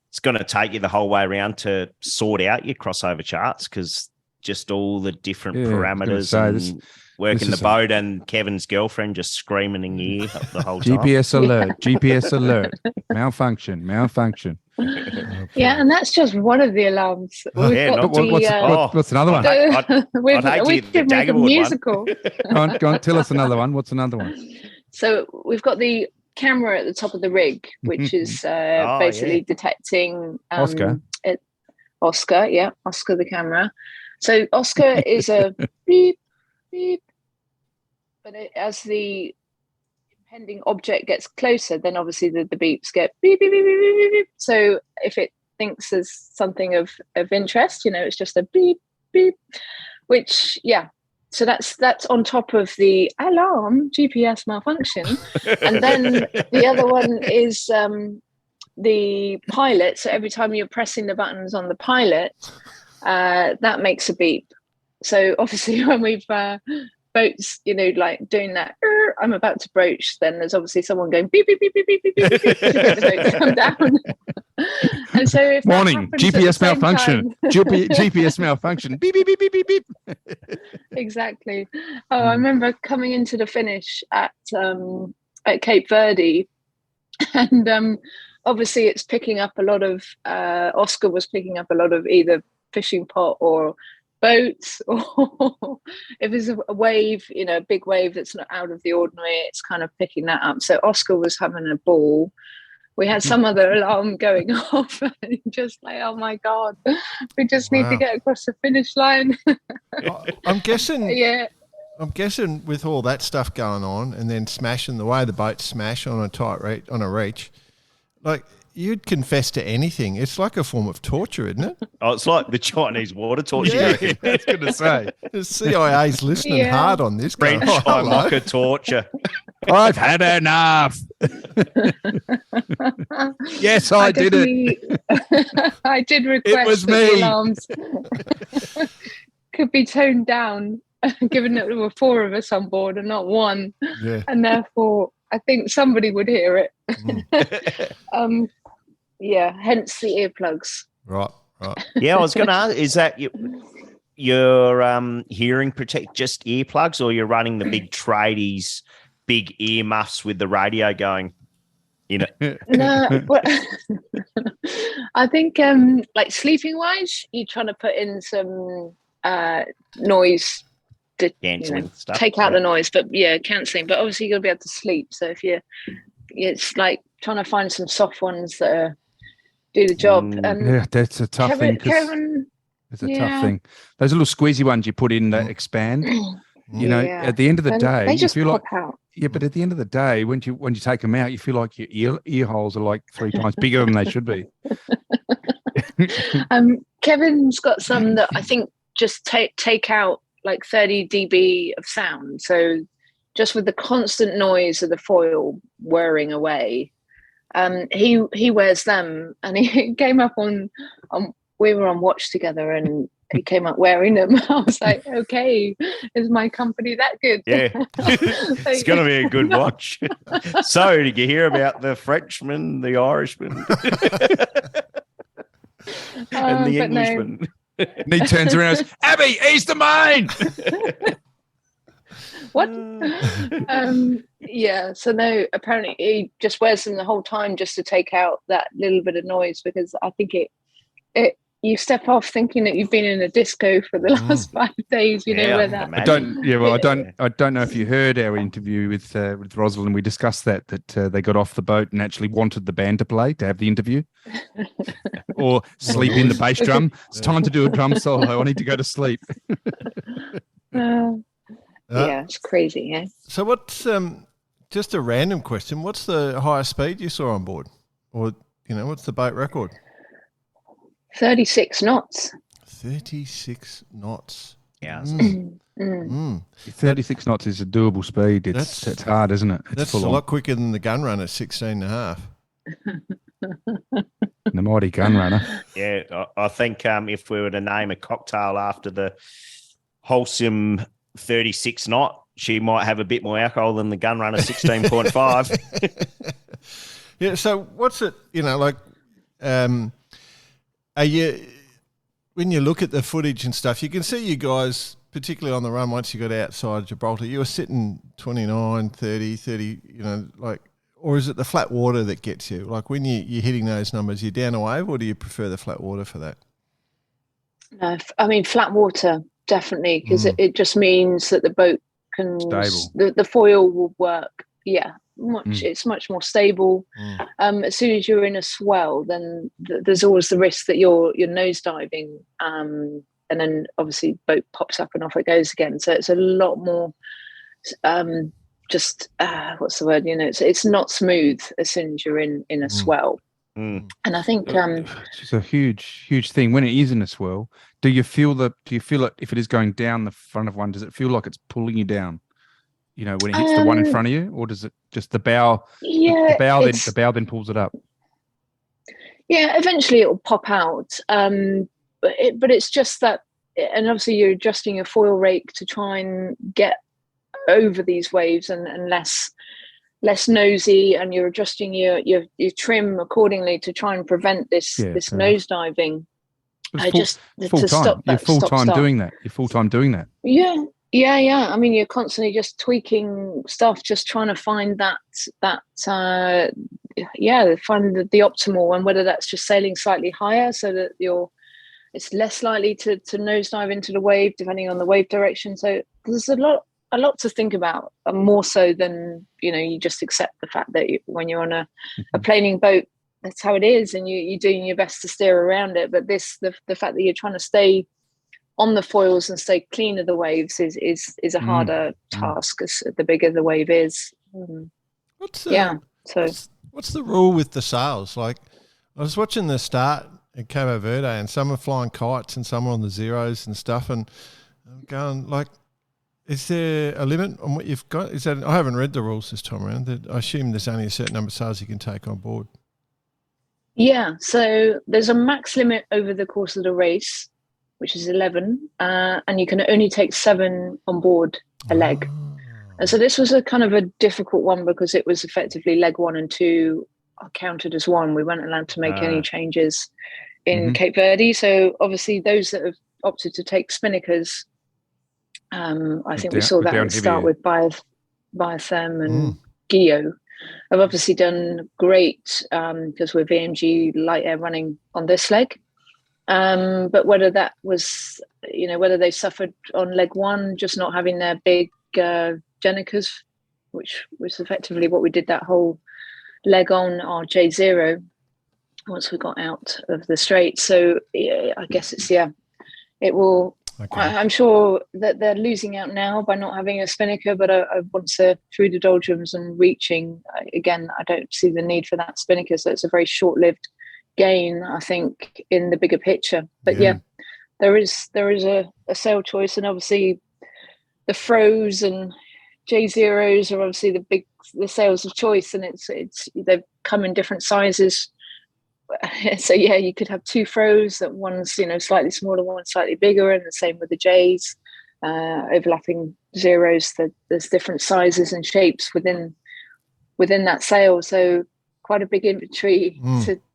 it's going to take you the whole way around to sort out your crossover charts, because just all the different parameters and working the boat, and Kevin's girlfriend just screaming in your ear the whole time. GPS alert, malfunction. Yeah, and that's just one of the alarms. What's another one? We could make a musical. Go on, tell us another one. What's another one? So we've got the camera at the top of the rig, which is basically detecting Oscar. Oscar the camera. So Oscar is a beep, beep. But as the impending object gets closer, then obviously the beeps get beep, beep, beep, beep, beep, beep. So if it thinks there's something of interest, it's just a beep, beep, which, so that's on top of the alarm, GPS malfunction. And then the other one is the pilot. So every time you're pressing the buttons on the pilot, that makes a beep. So obviously when we've boats, like doing that, I'm about to broach, then there's obviously someone going beep, beep, beep, beep, beep, beep, beep, beep, to get the boat to come down. And so if morning, GPS malfunction, GPS malfunction, beep, beep, beep, beep, beep, beep. Exactly. Oh, I remember coming into the finish at Cape Verde, and obviously it's picking up a lot of, Oscar was picking up a lot of either fishing pot or boats, or if there's a wave, a big wave that's not out of the ordinary, it's kind of picking that up. So Oscar was having a ball. We had some other alarm going off, and just like, oh my God, we just need to get across the finish line. I'm guessing. Yeah. I'm guessing with all that stuff going on, and then smashing the way the boats smash on a reach, like, you'd confess to anything. It's like a form of torture, isn't it? Oh, it's like the Chinese water torture. Yeah, I was going to say. The CIA's listening hard on this. French IMOCA torture. I've had enough. Yes, I did it. I did request that the alarms could be toned down, given that there were 4 of us on board and not 1. Yeah. And therefore, I think somebody would hear it. Hence the earplugs. Right. Yeah, I was going to ask, is that your hearing protect just earplugs, or you're running the big tradies, big ear muffs with the radio going? No, I think like sleeping wise, you're trying to put in some noise to cancelling stuff. Take out the noise, but cancelling. But obviously you're gonna be able to sleep. So if it's like trying to find some soft ones that do the job. That's a tough thing. It's a tough thing. Those little squeezy ones you put in that expand. At the end of the day, they just you feel pop like out. Yeah, but at the end of the day, when you take them out, you feel like your ear holes are like 3 times bigger than they should be. Kevin's got some that I think just take out like 30 dB of sound. So just with the constant noise of the foil whirring away, he wears them, and he came up on we were on watch together, and he came up wearing them. I was like, okay, is my company that good? Yeah, it's going to be a good watch. So did you hear about the Frenchman, the Irishman, and the Englishman? No. And he turns around and goes, Abby, ease the main! What? So no, apparently he just wears them the whole time just to take out that little bit of noise, because I think it you step off thinking that you've been in a disco for the last 5 days, where that. I don't know if you heard our interview with Rosalind. We discussed that they got off the boat and actually wanted the band to play to have the interview, or sleep in the bass drum. It's time to do a drum solo. I need to go to sleep. It's crazy. Yeah. So what's just a random question? What's the highest speed you saw on board, or what's the boat record? 36 knots. 36 knots. Yeah. 36 knots is a doable speed. It's hard, isn't it? That's a lot quicker than the gun runner, 16.5. The mighty gun runner. Yeah, I think if we were to name a cocktail after the wholesome 36 knot, she might have a bit more alcohol than the gun runner 16.5. Yeah, so what's it, are you, when you look at the footage and stuff, you can see you guys, particularly on the run, once you got outside Gibraltar, you were sitting 29, 30, or is it the flat water that gets you? Like when you're hitting those numbers, you're down a wave, or do you prefer the flat water for that? No, I mean, flat water, definitely, because it just means that the boat can, the foil will work. Yeah. It's much more stable. As soon as you're in a swell, then there's always the risk that you're nose diving, and then obviously boat pops up and off it goes again. So it's a lot more what's the word? It's not smooth as soon as you're in a swell. And I think it's a huge thing when it is in a swell. Do you feel it if it is going down the front of one? Does it feel like it's pulling you down? When it hits the one in front of you, or does it just the bow? Yeah, the bow then pulls it up. Yeah, eventually it will pop out. But it's just that and obviously you're adjusting your foil rake to try and get over these waves and less nosy, and you're adjusting your trim accordingly to try and prevent this nose diving. Full time. You're full time doing that. You're full time doing that. Yeah. I mean, you're constantly just tweaking stuff, just trying to find find the optimal one, whether that's just sailing slightly higher so that it's less likely to nosedive into the wave, depending on the wave direction. So there's a lot to think about, more so than, you just accept the fact that when you're on a planing boat, that's how it is, and you're doing your best to steer around it. But the fact that you're trying to stay on the foils and stay clean of the waves is a harder task, as the bigger the wave is. What's the rule with the sails? Like, I was watching the start at Cabo Verde, and some are flying kites and some are on the zeros and stuff, and I'm going like, is there a limit on what you've got? Is that, I haven't read the rules this time around. I assume there's only a certain number of sails you can take on board. Yeah, so there's a max limit over the course of the race, which is 11, and you can only take 7 on board a leg. And so this was a kind of a difficult one, because it was effectively leg 1 and 2 are counted as one. We weren't allowed to make any changes in Cape Verde. So obviously those that have opted to take spinnakers, I think we saw that at the start with Biotherm and Gio, have obviously done great, because we're VMG light air running on this leg. But whether that was, whether they suffered on leg 1, just not having their big Jenicas, which was effectively what we did that whole leg on our J0 once we got out of the Strait. So I guess it will. Okay. I'm sure that they're losing out now by not having a spinnaker, but once they're through the doldrums and reaching, again, I don't see the need for that spinnaker. So it's a very short-lived gain, I think, in the bigger picture. But there is a sail choice, and obviously the Fros and J0s are obviously the sails of choice, and they've come in different sizes. So you could have 2 Fros, that one's slightly smaller, one's slightly bigger, and the same with the Js. Overlapping zeros, there's different sizes and shapes within that sail. So quite a big inventory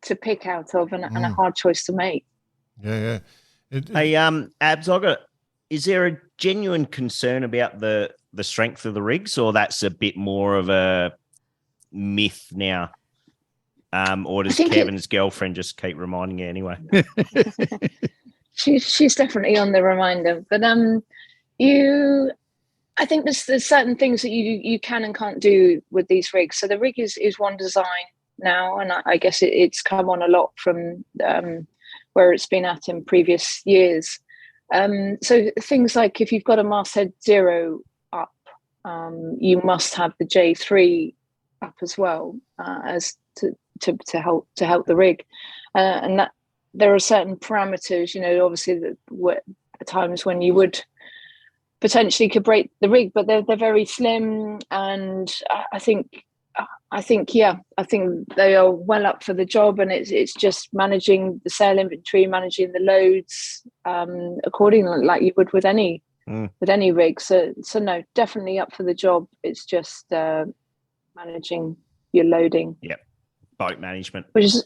to pick out of, and a hard choice to make. Yeah. Hey, Abs, is there a genuine concern about the strength of the rigs, or that's a bit more of a myth now? Or does Kevin's girlfriend just keep reminding you anyway? She's definitely on the reminder. But I think there's certain things that you can and can't do with these rigs. So the rig is one design now, and I guess it's come on a lot from where it's been at in previous years. So things like, if you've got a masthead 0 up, you must have the J3 up as well, as to help the rig, and that there are certain parameters, obviously that at times when you would potentially could break the rig, but they're very slim, and I think they are well up for the job, and it's just managing the sail inventory, managing the loads accordingly, like you would with any rig. So no, definitely up for the job. It's just managing your loading. Yep. Boat management. Which is,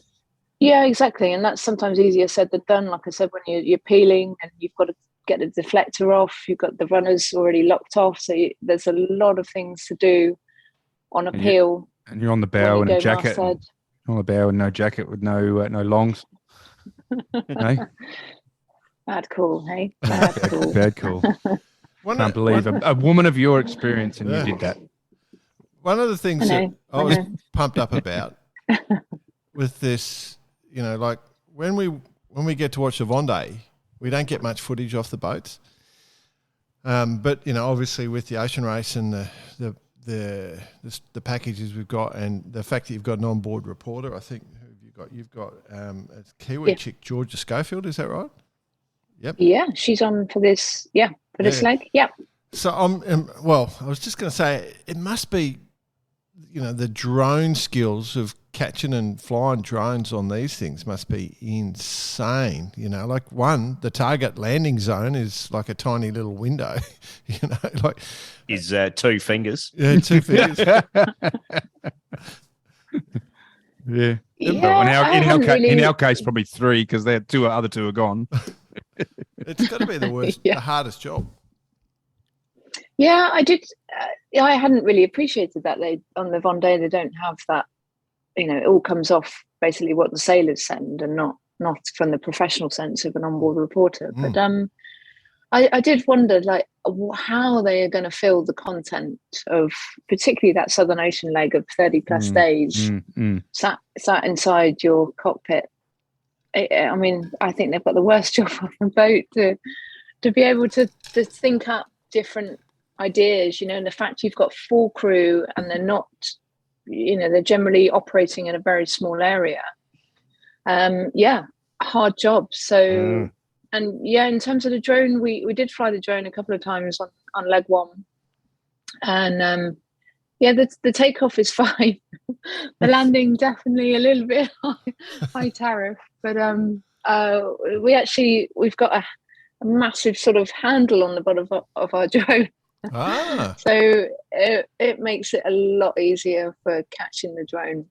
exactly. And that's sometimes easier said than done. Like I said, when you're peeling and you've got to get the deflector off, you've got the runners already locked off. So there's a lot of things to do on a peel. And you're on the bow in a jacket. On the bow and no jacket with no longs. No? Bad call, hey? Bad call. Can't believe a woman of your experience and you did that. One of the things I was pumped up about with this, like when we get to watch the Vendée, we don't get much footage off the boats. But obviously with the ocean race and the packages we've got, and the fact that you've got an onboard reporter, I think you've got a Kiwi chick, Georgia Schofield, is that right? Yep. Yeah, she's on for this. Yeah, for this leg. Yeah. So I was just going to say, it must be, the drone skills of catching and flying drones on these things must be insane. You know, like the target landing zone is like a tiny little window. You know, like is 2 fingers. Yeah, 2 fingers. Yeah. Yeah, In our case, probably 3 because the other 2 are gone. It's got to be the worst, the hardest job. Yeah, I did. I hadn't really appreciated that on the Vendée they don't have that. You know, it all comes off basically what the sailors send, and not from the professional sense of an onboard reporter. But I did wonder, like, how they are going to fill the content of particularly that Southern Ocean leg of 30 plus days sat inside your cockpit. I mean, I think they've got the worst job on the boat to be able to think up different ideas, you know, and the fact you've got 4 crew and they're not, you know, they're generally operating in a very small area. Hard job. So and in terms of the drone, we did fly the drone a couple of times on leg 1, and the takeoff is fine. The landing definitely a little bit high tariff, but we've got a massive sort of handle on the bottom of our drone. So it makes it a lot easier for catching the drone.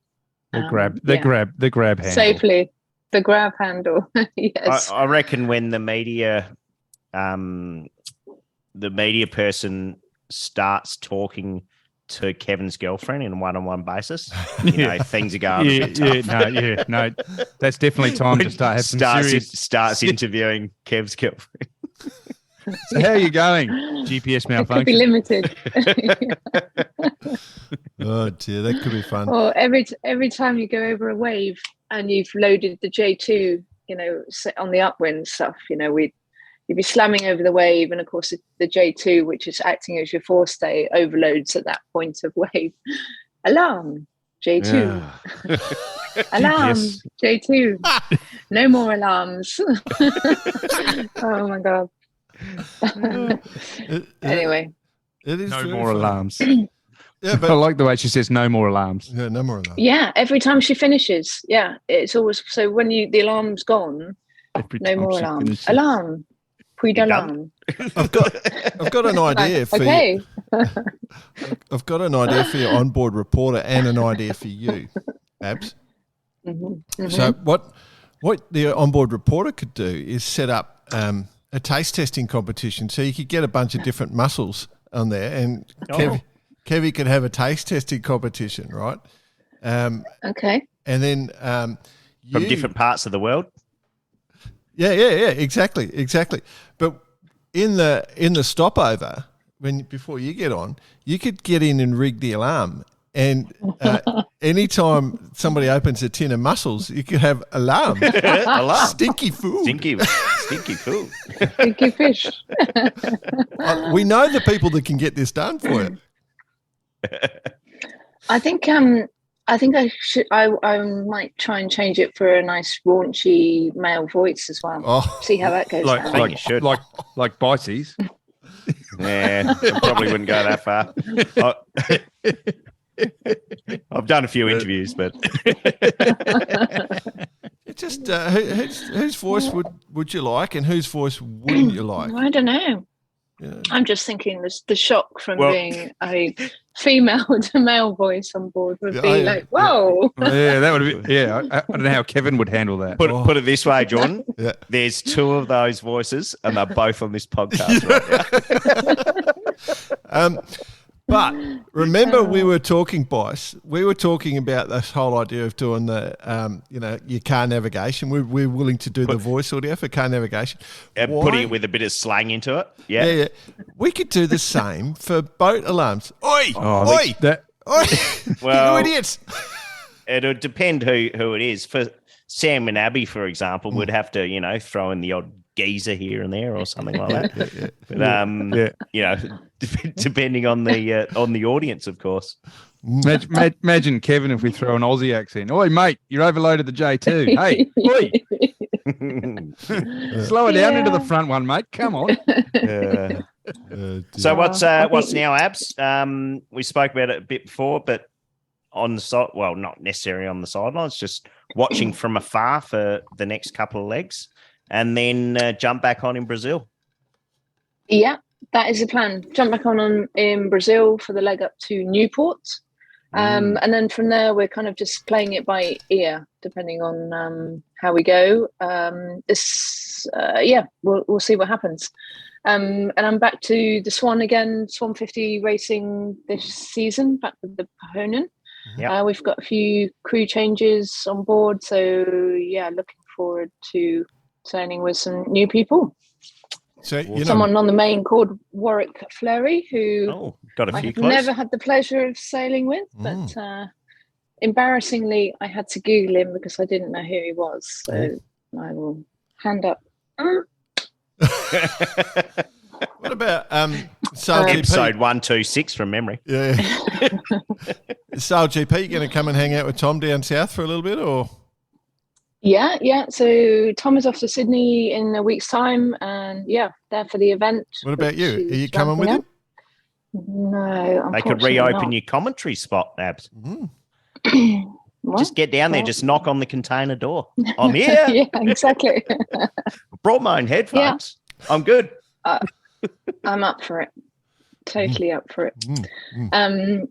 The grab handle safely. The grab handle. Yes. I reckon when the media person starts talking to Kevin's girlfriend in a one-on-one basis, you know, things are going a bit tough. No, that's definitely time to start having some serious... starts interviewing Kev's girlfriend. So how are you going? GPS malfunction. It could be limited. Oh dear, that could be fun. Or every time you go over a wave and you've loaded the J2, you know, on the upwind stuff, you know, you'd be slamming over the wave, and of course the J2, which is acting as your forestay, overloads at that point of wave. Alarm, J2. Alarm, J2. No more alarms. Oh my God. it Anyway, is no more alarms. Yeah, but I like the way she says no more alarms. Yeah, no more alarms. Yeah, every time she finishes, it's always so. When the alarm's gone, no more alarm. Finishes. Alarm, puis d'alarm. I've got an idea for you. I've got an idea for your onboard reporter and an idea for you, Abs. Mm-hmm. So what the onboard reporter could do is set up a taste testing competition, so you could get a bunch of different mussels on there, and Kevy could have a taste testing competition, right? Okay. And then from different parts of the world. Yeah, exactly. But in the stopover, before you get on, you could get in and rig the alarm, and anytime somebody opens a tin of mussels, you could have alarm. Alarm. Stinky food. Stinky food. Stinky fish. We know the people that can get this done for you. I think I should. I might try and change it for a nice raunchy male voice as well. Oh. See how that goes. Like Bitey's. Yeah, I probably wouldn't go that far. I've done a few interviews, but just whose voice would you like, and whose voice wouldn't you like? I don't know. Yeah. I'm just thinking the shock from being a female to male voice on board would be like, whoa. Yeah, that would be. Yeah, I don't know how Kevin would handle that. Put it this way, John. Yeah. There's 2 of those voices, and they're both on this podcast right now. But remember, we were talking, Bice. We were talking about this whole idea of doing the, your car navigation. We're willing to do the voice audio for car navigation. Putting it with a bit of slang into it. Yeah. We could do the same for boat alarms. Oi! Oh, Oi! Oi! Well, you idiots! It would depend who it is. For Sam and Abby, for example, would have to, throw in the odd geezer here and there or something like that. But depending on the audience, of course. Imagine Kevin if we throw an Aussie accent. Oi, mate, you're overloaded the J2. Hey, oi. Slow it down into the front one, mate. Come on. So what's now, Abs? We spoke about it a bit before, but on the side. Well, not necessarily on the sidelines, just watching from afar for the next couple of legs, and then jump back on in Brazil. Yeah, that is the plan. Jump back on in Brazil for the leg up to Newport. And then from there, we're kind of just playing it by ear, depending on how we go. We'll see what happens. And I'm back to the Swan again, Swan 50 racing this season, back with the Pahonen. Yep. We've got a few crew changes on board. So, yeah, looking forward to sailing with some new people. So, someone on the main called Warwick Fleury, who got a I few have close. Never had the pleasure of sailing with, but embarrassingly, I had to Google him because I didn't know who he was. So I will hand up. What about Sail GP? Episode 126 from memory. Yeah. Sail GP, you going to come and hang out with Tom down south for a little bit, or? Yeah. So Tom is off to Sydney in a week's time, and there for the event. What about you? Are you coming with him? No, they could reopen your commentary spot, Abs. Just get down there, just knock on the container door. I'm here. Yeah, exactly. Brought my own headphones. Yeah. I'm good. I'm up for it. Totally up for it. And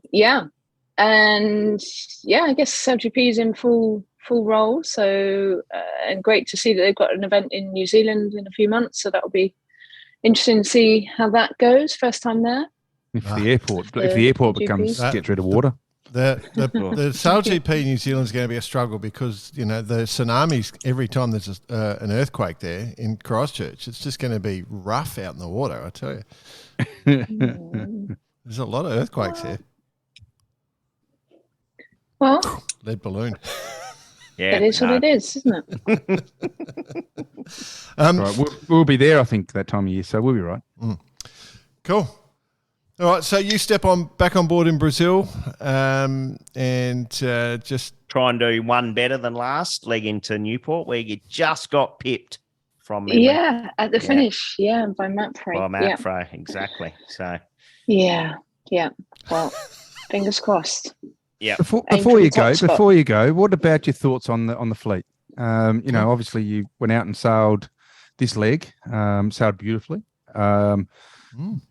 I guess LGP is in full role. So and great to see that they've got an event in New Zealand in a few months. So that'll be interesting to see how that goes. First time there. If the airport becomes gets rid of water. The Sail GP New Zealand is going to be a struggle because, the tsunamis, every time there's an earthquake there in Christchurch, it's just going to be rough out in the water, I tell you. There's a lot of earthquakes here. Well, lead balloon. Yeah, it is what it is, isn't it? Right, we'll be there, I think, that time of year, so we'll be right. Cool. All right, so you step back on board in Brazil, and just try and do one better than last leg into Newport, where you just got pipped from memory. Yeah, at the finish, by Matt Frey. By Matt Frey, exactly. So yeah. Well, fingers crossed. Yeah. Before you go, what about your thoughts on the fleet? Obviously you went out and sailed this leg, sailed beautifully.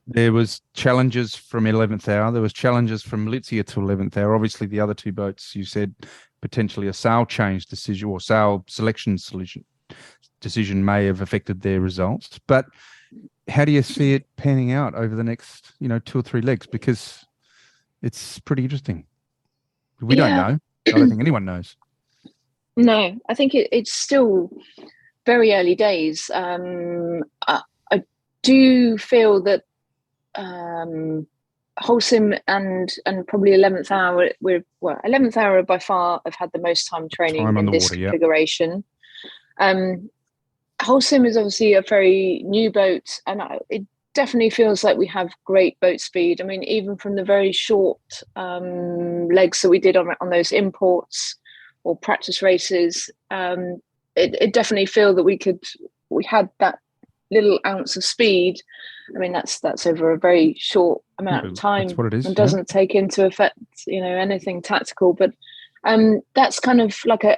There was challenges from 11th hour. There was challenges from Lizia to 11th hour. Obviously, the other two boats, you said potentially a sail change decision or sail selection decision may have affected their results. But how do you see it panning out over the next, 2 or 3 legs? Because it's pretty interesting. We don't know. I don't think anyone knows. No, I think it's still very early days. Do feel that Wholesome and probably 11th hour 11th hour by far have had the most time training in this configuration. Wholesome is obviously a very new boat, and it definitely feels like we have great boat speed. I mean, even from the very short legs that we did on those imports or practice races, it definitely feel that we had that little ounce of speed. I mean, that's over a very short amount of time. That's what it is, and doesn't take into effect, anything tactical. But that's kind of like a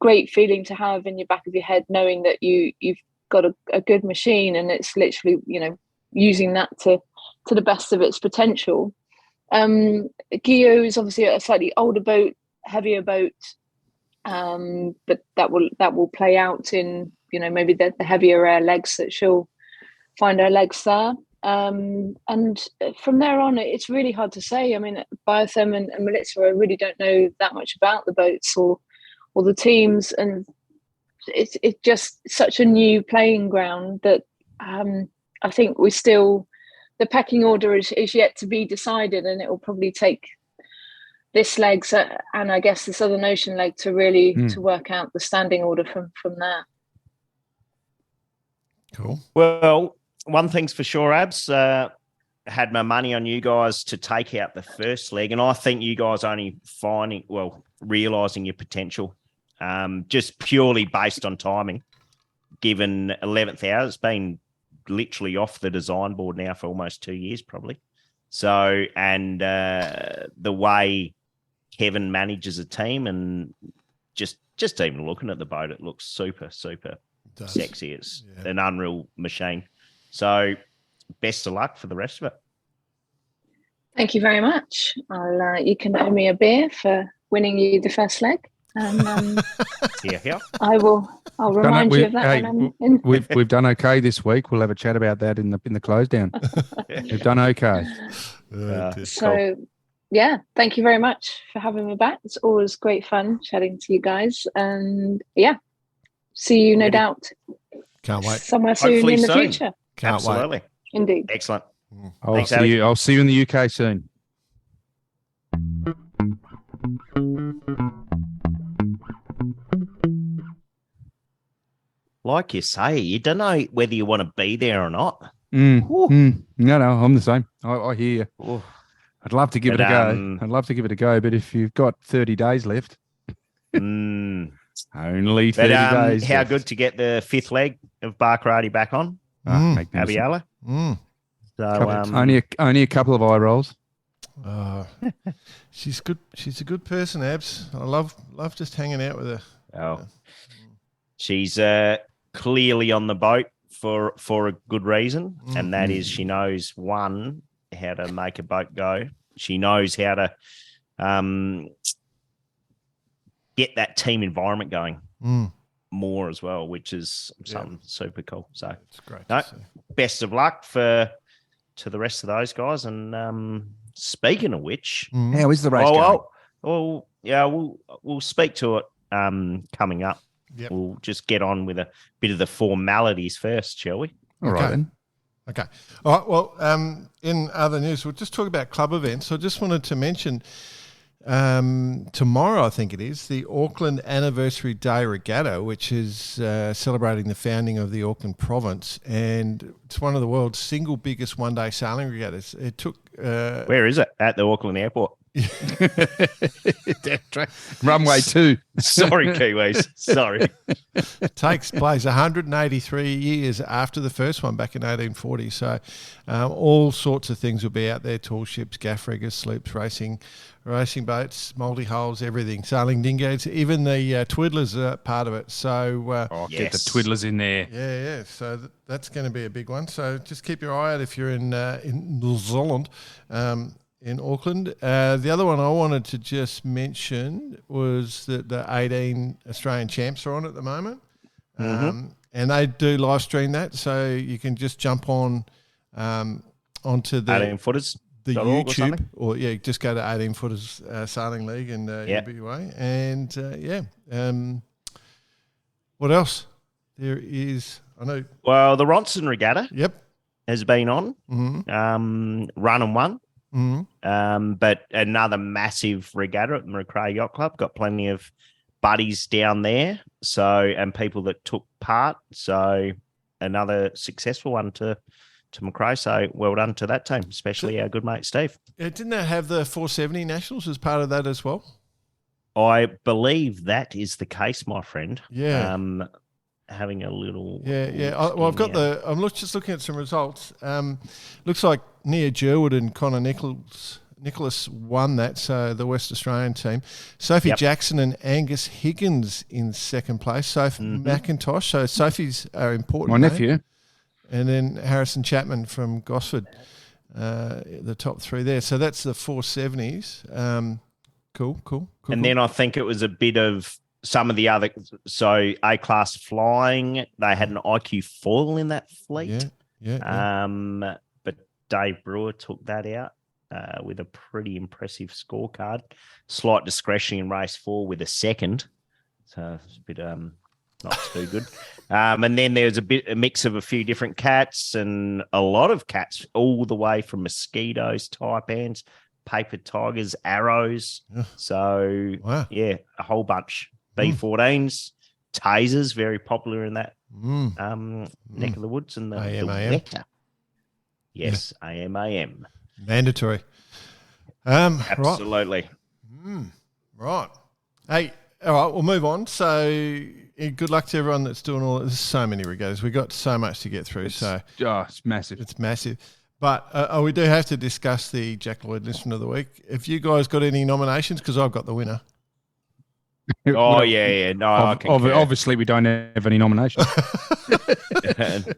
great feeling to have in your back of your head, knowing that you've got a good machine, and it's literally, using that to the best of its potential. Gio is obviously a slightly older boat, heavier boat, but that will play out in maybe the heavier air legs that she'll find her legs there. And from there on, it's really hard to say. I mean, Biotherm and Melitza, I really don't know that much about the boats or the teams, and it's just such a new playing ground that I think the pecking order is yet to be decided, and it will probably take this leg and I guess the Southern Ocean leg to really to work out the standing order from there. Cool. Well, one thing's for sure, Abs. Had my money on you guys to take out the first leg, and I think you guys only realising your potential, just purely based on timing. Given 11th hour, it's been literally off the design board now for almost 2 years, probably. So, and the way Kevin manages a team, and just even looking at the boat, it looks super sexy. It's an unreal machine. So best of luck for the rest of it. Thank you very much. You can owe me a beer for winning you the first leg. And yeah. I'll remind you of that. We've done okay this week. We'll have a chat about that in the close down. We've done okay. So yeah, thank you very much for having me back. It's always great fun chatting to you guys, and see you no doubt. Can't wait. Somewhere soon Hopefully in the soon. future. Absolutely. Wait. Indeed. Excellent. I'll see you in the UK soon. Like you say, you don't know whether you want to be there or not. No, I'm the same. I hear you. Ooh. I'd love to give it a go. But if you've got 30 days left, only 30 days. How left. good to get the fifth leg of Bar Karate back on, Abby Ehler. So only a couple of eye rolls. She's good. She's a good person, Abs. I love just hanging out with her. Oh, she's clearly on the boat for a good reason, and that is she knows how to make a boat go. She knows how to get that team environment going more as well, which is something super cool. So it's great. Best of luck to the rest of those guys. And speaking of which, how is the race going? Well, yeah, we'll speak to it coming up. Yep. We'll just get on with a bit of the formalities first, shall we? All right then. Okay. All right. Well, in other news, we'll just talk about club events. So I just wanted to mention tomorrow, I think it is, the Auckland Anniversary Day Regatta, which is celebrating the founding of the Auckland province. And it's one of the world's single biggest one-day sailing regattas. It took... Where is it? At the Auckland airport. Runway 2. Sorry, Kiwis. Sorry. Takes place 183 years after the first one back in 1840. So all sorts of things will be out there: tall ships, gaff riggers, sloops, racing boats, multi-hulls, everything, sailing dingoes, even the twiddlers are part of it. So get the twiddlers in there. Yeah. So that's going to be a big one. So just keep your eye out if you're in New Zealand. In Auckland. The other one I wanted to just mention was that the 18 Australian champs are on at the moment. And they do live stream that, so you can just jump on onto the 18footers. The YouTube, or just go to 18 Footers Sailing League and you'll be away. And what else? There is, I know. Well, the Ronson Regatta. Yep. Has been on. Run and won. But another massive regatta at the McRae Yacht Club. Got plenty of buddies down there, and people that took part. So another successful one to McRae. So well done to that team, especially our good mate Steve. Didn't they have the 470 Nationals as part of that as well? I believe that is the case, my friend. Yeah. Having a little... Yeah. I've got I'm just looking at some results. Looks like Nia Jerwood and Connor Nicholas won that, so the West Australian team. Sophie Jackson and Angus Higgins in second place. Sophie McIntosh. So Sophie's are important. My nephew. And then Harrison Chapman from Gosford, the top three there. So that's the 470s. Cool. And then I think it was a bit of some of the other, so A-class flying, they had an IQ foil in that fleet. Yeah. But Dave Brewer took that out with a pretty impressive scorecard. Slight discretion in race 4 with a second. So it's a bit not too good. And then there's a mix of a few different cats and a lot of cats, all the way from mosquitoes, taipans, paper tigers, arrows. So, a whole bunch. B14s, tasers, very popular in that neck of the woods. And the Weta. Yes, AM. Mandatory. Absolutely. Right. Hey, all right, we'll move on. So good luck to everyone that's doing all this. There's so many regattas. We've got so much to get through. It's massive. It's massive. But we do have to discuss the Jackaloid Listener of the Week. Have you guys got any nominations? Because I've got the winner. Oh, yeah. No, I concur. Obviously, we don't have any nominations.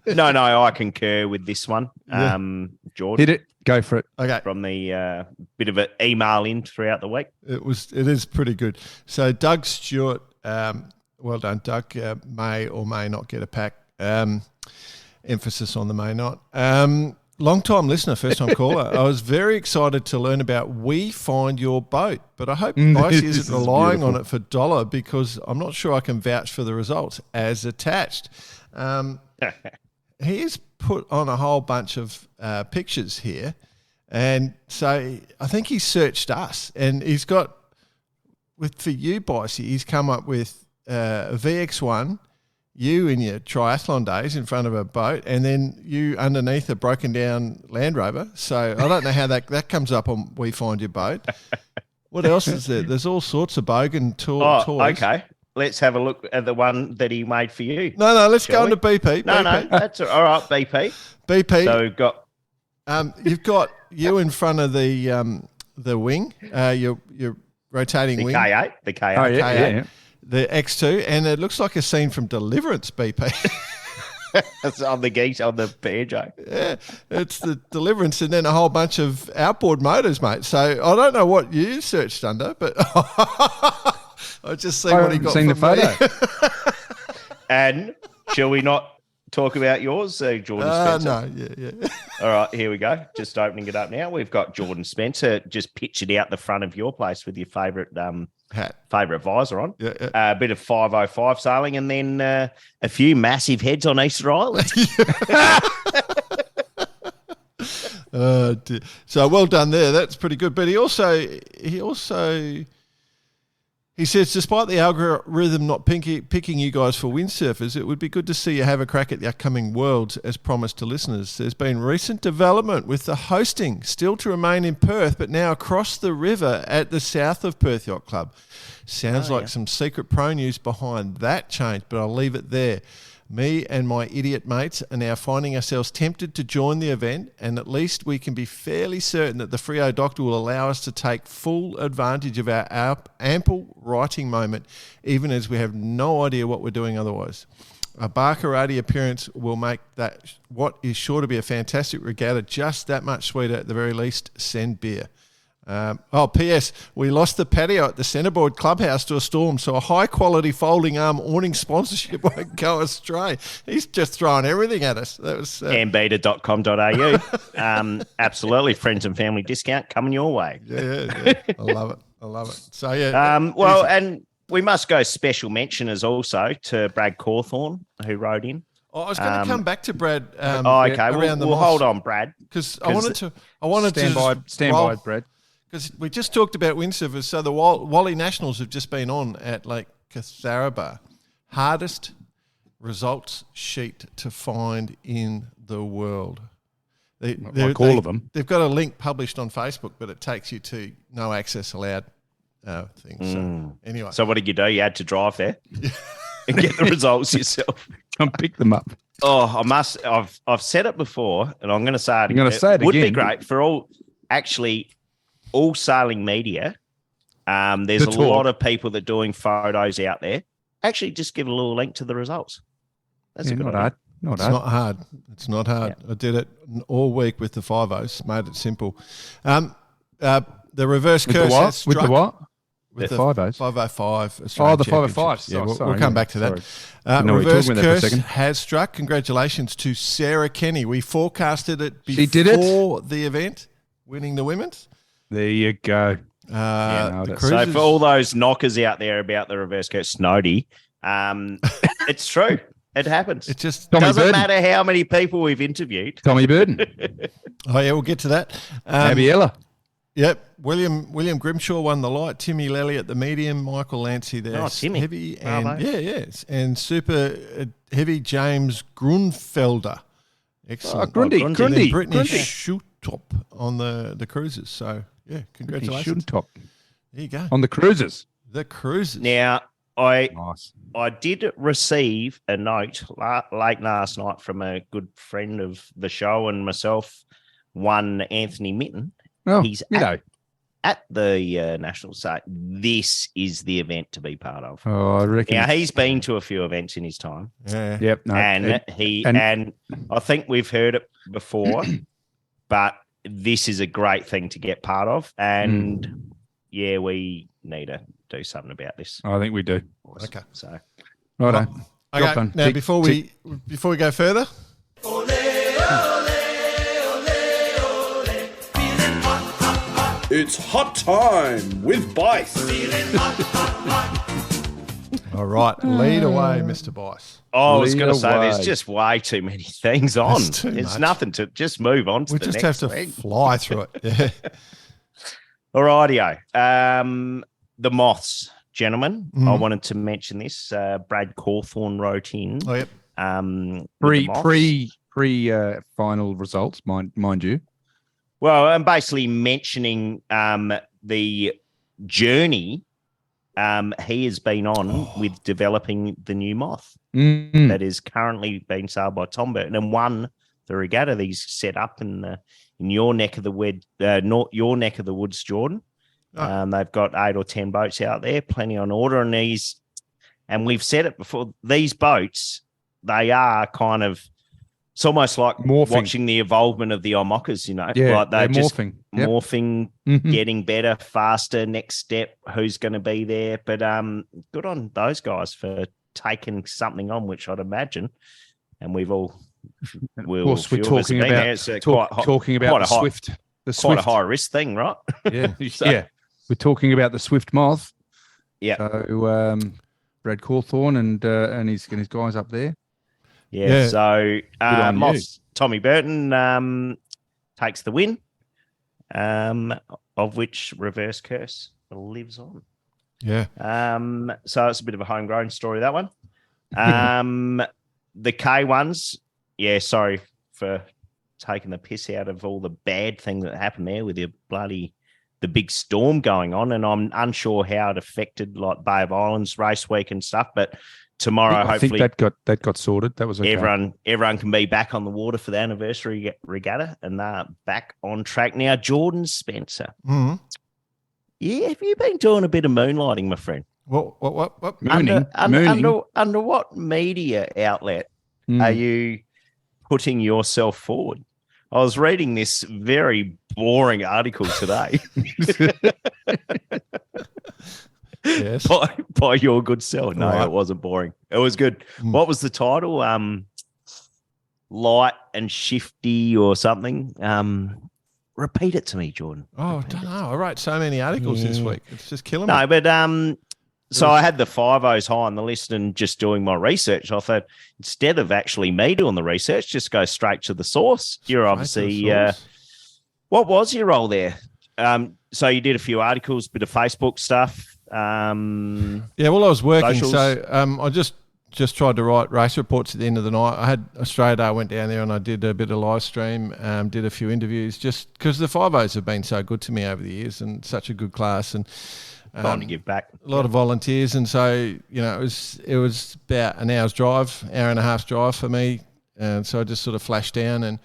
No, I concur with this one. Yeah. Jordan. Hit it. Go for it. Okay. From the bit of an email in throughout the week. It is pretty good. So Doug Stewart, well done, Doug, may or may not get a pack. Emphasis on the may not. Long-time listener, first-time caller. I was very excited to learn about We Find Your Boat, but I hope Icy isn't relying on it for dollar because I'm not sure I can vouch for the results as attached. He's put on a whole bunch of pictures here, and so I think he searched us, and he's got, for you, Bicey, he's come up with a VX1, you in your triathlon days in front of a boat, and then you underneath a broken down Land Rover. So I don't know how that comes up on We Find Your Boat. What else is there? There's all sorts of bogan toys. Okay. Let's have a look at the one that he made for you. No, let's go into BP. No, that's all right, BP. BP. So we've got... you've got you in front of the wing, your rotating wing. K8. The K8. Oh, yeah. The X2, and it looks like a scene from Deliverance, BP. That's on the geese, on the Peugeot. Yeah, it's the Deliverance and then a whole bunch of outboard motors, mate. So I don't know what you searched under, but I just seen what he got seen from the photo. And shall we not talk about yours, Jordan Spencer? No, yeah. All right, here we go. Just opening it up now. We've got Jordan Spencer just pictured out the front of your place with your favourite hat, favourite visor on. Yeah. A bit of 505 sailing, and then a few massive heads on Easter Island. So well done there. That's pretty good. But he says, despite the algorithm not picking you guys for windsurfers, it would be good to see you have a crack at the upcoming Worlds as promised to listeners. There's been recent development with the hosting still to remain in Perth, but now across the river at the south of Perth Yacht Club. Sounds like some secret pro news behind that change, but I'll leave it there. Me and my idiot mates are now finding ourselves tempted to join the event, and at least we can be fairly certain that the Frio Doctor will allow us to take full advantage of our ample writing moment, even as we have no idea what we're doing otherwise. A Baccarati appearance will make that what is sure to be a fantastic regatta just that much sweeter. At the very least, send beer. P.S. We lost the patio at the Centreboard Clubhouse to a storm, so a high-quality folding arm awning sponsorship won't go astray. He's just throwing everything at us. That was ambeta.com.au. Absolutely, friends and family discount coming your way. Yeah. I love it. So, yeah. And we must go special mention as also to Brad Cawthorne, who wrote in. I was going to come back to Brad. Okay. We'll hold on, Brad, because I wanted to stand by, Brad. Because we just talked about windsurfers. So the Wally Nationals have just been on at Lake Catharaba. Hardest results sheet to find in the world. Like all of them. They've got a link published on Facebook, but it takes you to no access allowed thing. So anyway. So what did you do? You had to drive there and get the results yourself. Come pick them up. Oh, I must. I've said it before, and I'm going to say it again. I'm going to say it would again. Be great for all sailing media. There's a lot of people that are doing photos out there. Actually, just give a little link to the results. That's a good idea. It's not hard. Yeah. I did it all week with the 5.0s, made it simple. The reverse curse has struck. With the what? With the 5.0s? 505. The 5.05. Yeah, we'll come back to that. Reverse curse has struck. Congratulations to Sarah Kenny. We forecasted it before the event, winning the women's. There you go. So for all those knockers out there about the reverse curse snowdy, it's true. It happens. It just doesn't matter how many people we've interviewed. Tommy Burden. Oh, yeah, we'll get to that. Abby Ehler. Yep. William Grimshaw won the light. Timmy Lally at the medium. Michael Lancy there. Oh, Timmy. Heavy. And, and super heavy James Grunfelder. Excellent. Grundy. Brittany Schutop on the cruises. So, yeah, congratulations. Schutop. There you go. On the cruises. The cruises. Now, I did receive a note late last night from a good friend of the show and myself one Anthony Mitten. Oh, He's at the National site. This is the event to be part of. Oh, I reckon. Now, he's been to a few events in his time. Yeah. Yep. No, and I think we've heard it before, but this is a great thing to get part of. And yeah, we need to do something about this. I think we do. Awesome. Okay. So, Righto. Okay. Now, before we go further, it's hot time with Bice. all right, lead away, Mr. Bice. I was going to say, away. there's just way too many things on. There's It's nothing to just move on to We the just next have to thing. fly through it. Yeah. All rightio. The Moths, gentlemen. I wanted to mention this. Brad Cawthorne wrote in. Oh, yep. Pre final results, mind you. Well, I'm basically mentioning the journey he has been on with developing the new Moth that is currently being sailed by Tom Burton and won the regatta that he's set up in your neck of the your neck of the woods, Jordan. Oh. They've got 8 or 10 boats out there, plenty on order, and we've said it before. These boats, they are kind of. It's almost like watching the evolvement of the IMOCAs, you know. Yeah, like they're just morphing, getting better, faster, next step, who's going to be there. But good on those guys for taking something on, which I'd imagine. And we're talking about the Swift. Quite a high risk thing, right? Yeah, yeah. We're talking about the Swift Moth. Yeah. So Brad Cawthorne and his guys up there. Yeah. So Moths, Tommy Burton takes the win, of which Reverse Curse lives on. Yeah. So it's a bit of a homegrown story, that one. The K ones, yeah, sorry for taking the piss out of all the bad thing that happened there with the big storm going on, and I'm unsure how it affected like Bay of Islands race week and stuff, but tomorrow, hopefully, think that got sorted. That was okay. Everyone can be back on the water for the anniversary regatta, and they're back on track now. Jordan Spencer, yeah, have you been doing a bit of moonlighting, my friend? What? Mooning. Under what media outlet are you putting yourself forward? I was reading this very boring article today. Yes. By your good self. No, It wasn't boring. It was good. What was the title? Light and Shifty or something. Repeat it to me, Jordan. Oh, I don't know. I wrote so many articles this week. It's just killing me. No, but so I had the 5-0s high on the list and just doing my research. I thought instead of actually me doing the research, just go straight to the source. You're obviously what was your role there? So you did a few articles, bit of Facebook stuff. Yeah, well, I was working, socials. So I just tried to write race reports at the end of the night. I had Australia Day, I went down there and I did a bit of live stream, did a few interviews, just because the 5-0s have been so good to me over the years and such a good class, and time to give back. A lot of volunteers, and so it was about an hour and a half drive for me, and so I just sort of flashed down and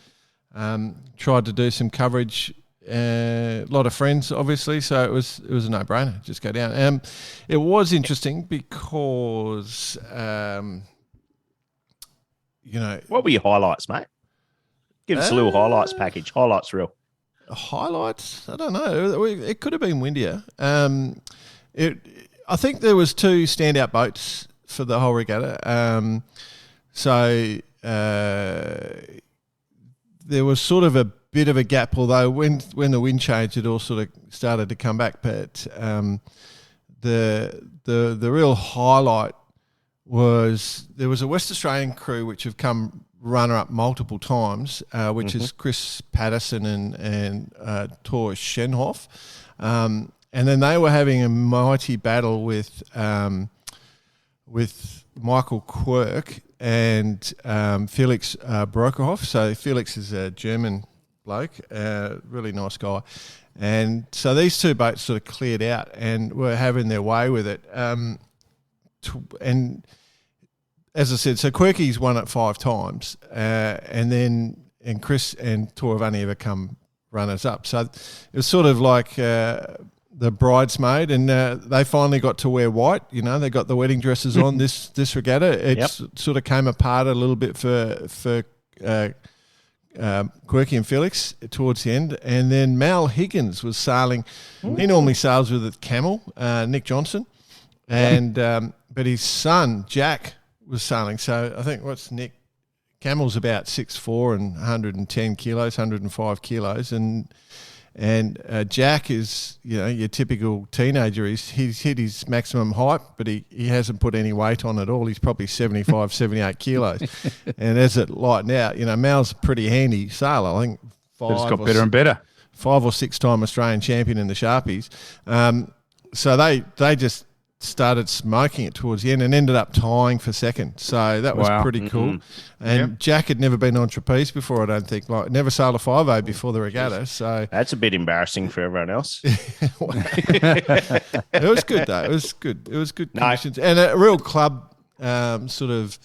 tried to do some coverage. A lot of friends, obviously, so it was a no-brainer. Just go down. It was interesting because what were your highlights, mate? Give us a little highlights package. Highlights reel. Highlights? I don't know. It could have been windier. I think there was 2 standout boats for the whole regatta. So there was sort of a bit of a gap, although when the wind changed, it all sort of started to come back. But the real highlight was there was a West Australian crew which have come runner-up multiple times, which is Chris Patterson and Tor Schenhoff. And then they were having a mighty battle with Michael Quirk and Felix Brokerhoff. So Felix is a German bloke, really nice guy. And so these 2 boats sort of cleared out and were having their way with it. And as I said, so Quirky's won it 5 times. And then Chris and Tor have only ever come runners up. So it was sort of like the bridesmaid, and they finally got to wear white. You know, they got the wedding dresses on this regatta. It sort of came apart a little bit for Quirky and Felix towards the end, and then Mal Higgins was sailing. He normally sails with a camel, Nick Johnson, and but his son Jack was sailing. So I think Nick Camel's about 6'4" and 110 kilos, 105 kilos, and Jack is, you know, your typical teenager. He's hit his maximum height, but he hasn't put any weight on at all. He's probably 75, 78 kilos. And as it lightened out, you know, Mal's a pretty handy sailor. I think it's got better and better. 5 or 6 time Australian champion in the Sharpies. So they just started smoking it towards the end and ended up tying for second. So that was pretty cool. And Jack had never been on trapeze before, I don't think. Like, never sailed a 5-0 before the regatta. So that's a bit embarrassing for everyone else. It was good, though. It was good conditions. And a real club sort of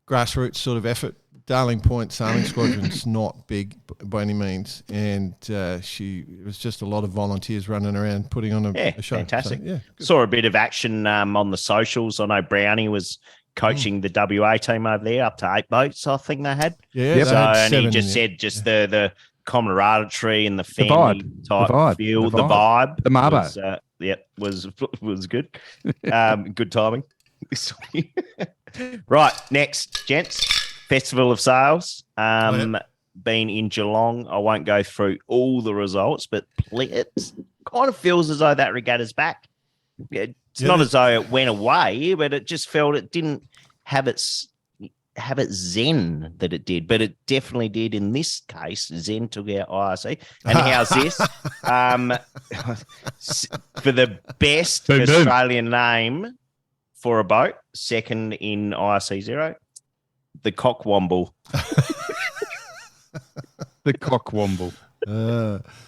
grassroots sort of effort. Darling Point Sailing Squadron's not big by any means, and it was just a lot of volunteers running around putting on a show. Fantastic. So, saw a bit of action on the socials. I know Brownie was coaching the WA team over there, up to 8 boats, I think they had. Yeah, so and he just said the camaraderie and the family type feel, the vibe, the Marbo. Was good. Good timing. Right, next, gents. Festival of Sails, been in Geelong. I won't go through all the results, but it kind of feels as though that regatta's back. It's not as though it went away, but it just felt it didn't have its zen that it did, but it definitely did in this case. Zen took out IRC. And how's this? For the best Australian name for a boat, second in IRC 0. The Cockwomble. The Cockwomble.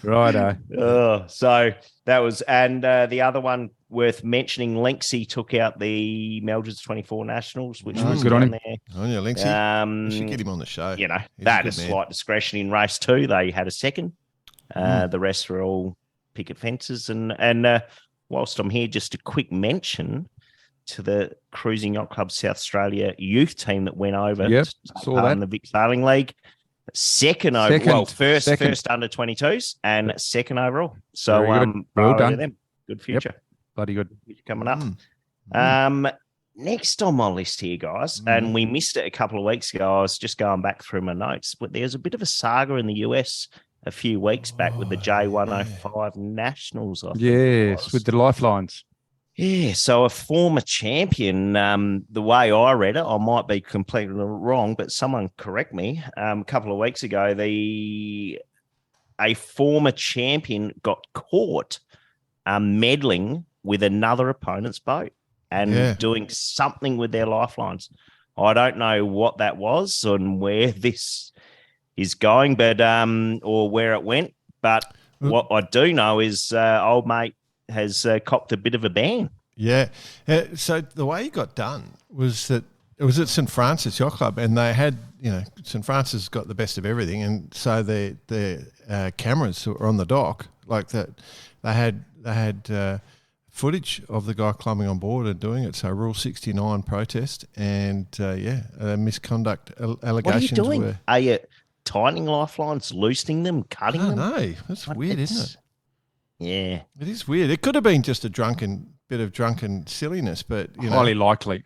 Righto. So that was, and the other one worth mentioning, Linksy took out the Mildred's 24 Nationals, which was good on him. there. On you, Linksy. You should get him on the show. You know, they had a slight discretion in race 2. They had a second. The rest were all picket fences. And whilst I'm here, just a quick mention to the Cruising Yacht Club South Australia youth team that went over in the Vic Sailing League. Second first under 22s and second overall. So well done. Them. Good future. Yep. Bloody good. Coming up. Next on my list here, guys, and we missed it a couple of weeks ago. I was just going back through my notes, but there's a bit of a saga in the US a few weeks back with the J105 Nationals. Yes, with the lifelines. Yeah, so a former champion, the way I read it, I might be completely wrong, but someone correct me. A couple of weeks ago, a former champion got caught meddling with another opponent's boat and doing something with their lifelines. I don't know what that was and where this is going, but or where it went. But what I do know is old mate has copped a bit of a ban. Yeah. So the way he got done was that it was at St. Francis Yacht Club, and they had, you know, St. Francis got the best of everything, and so their cameras were on the dock, like that. They had footage of the guy climbing on board and doing it. So Rule 69 protest, and misconduct allegations. What are you doing? Are you tightening lifelines, loosening them, cutting them? No, that's weird, isn't it? Yeah, it is weird. It could have been just a bit of drunken silliness, but you know, highly likely.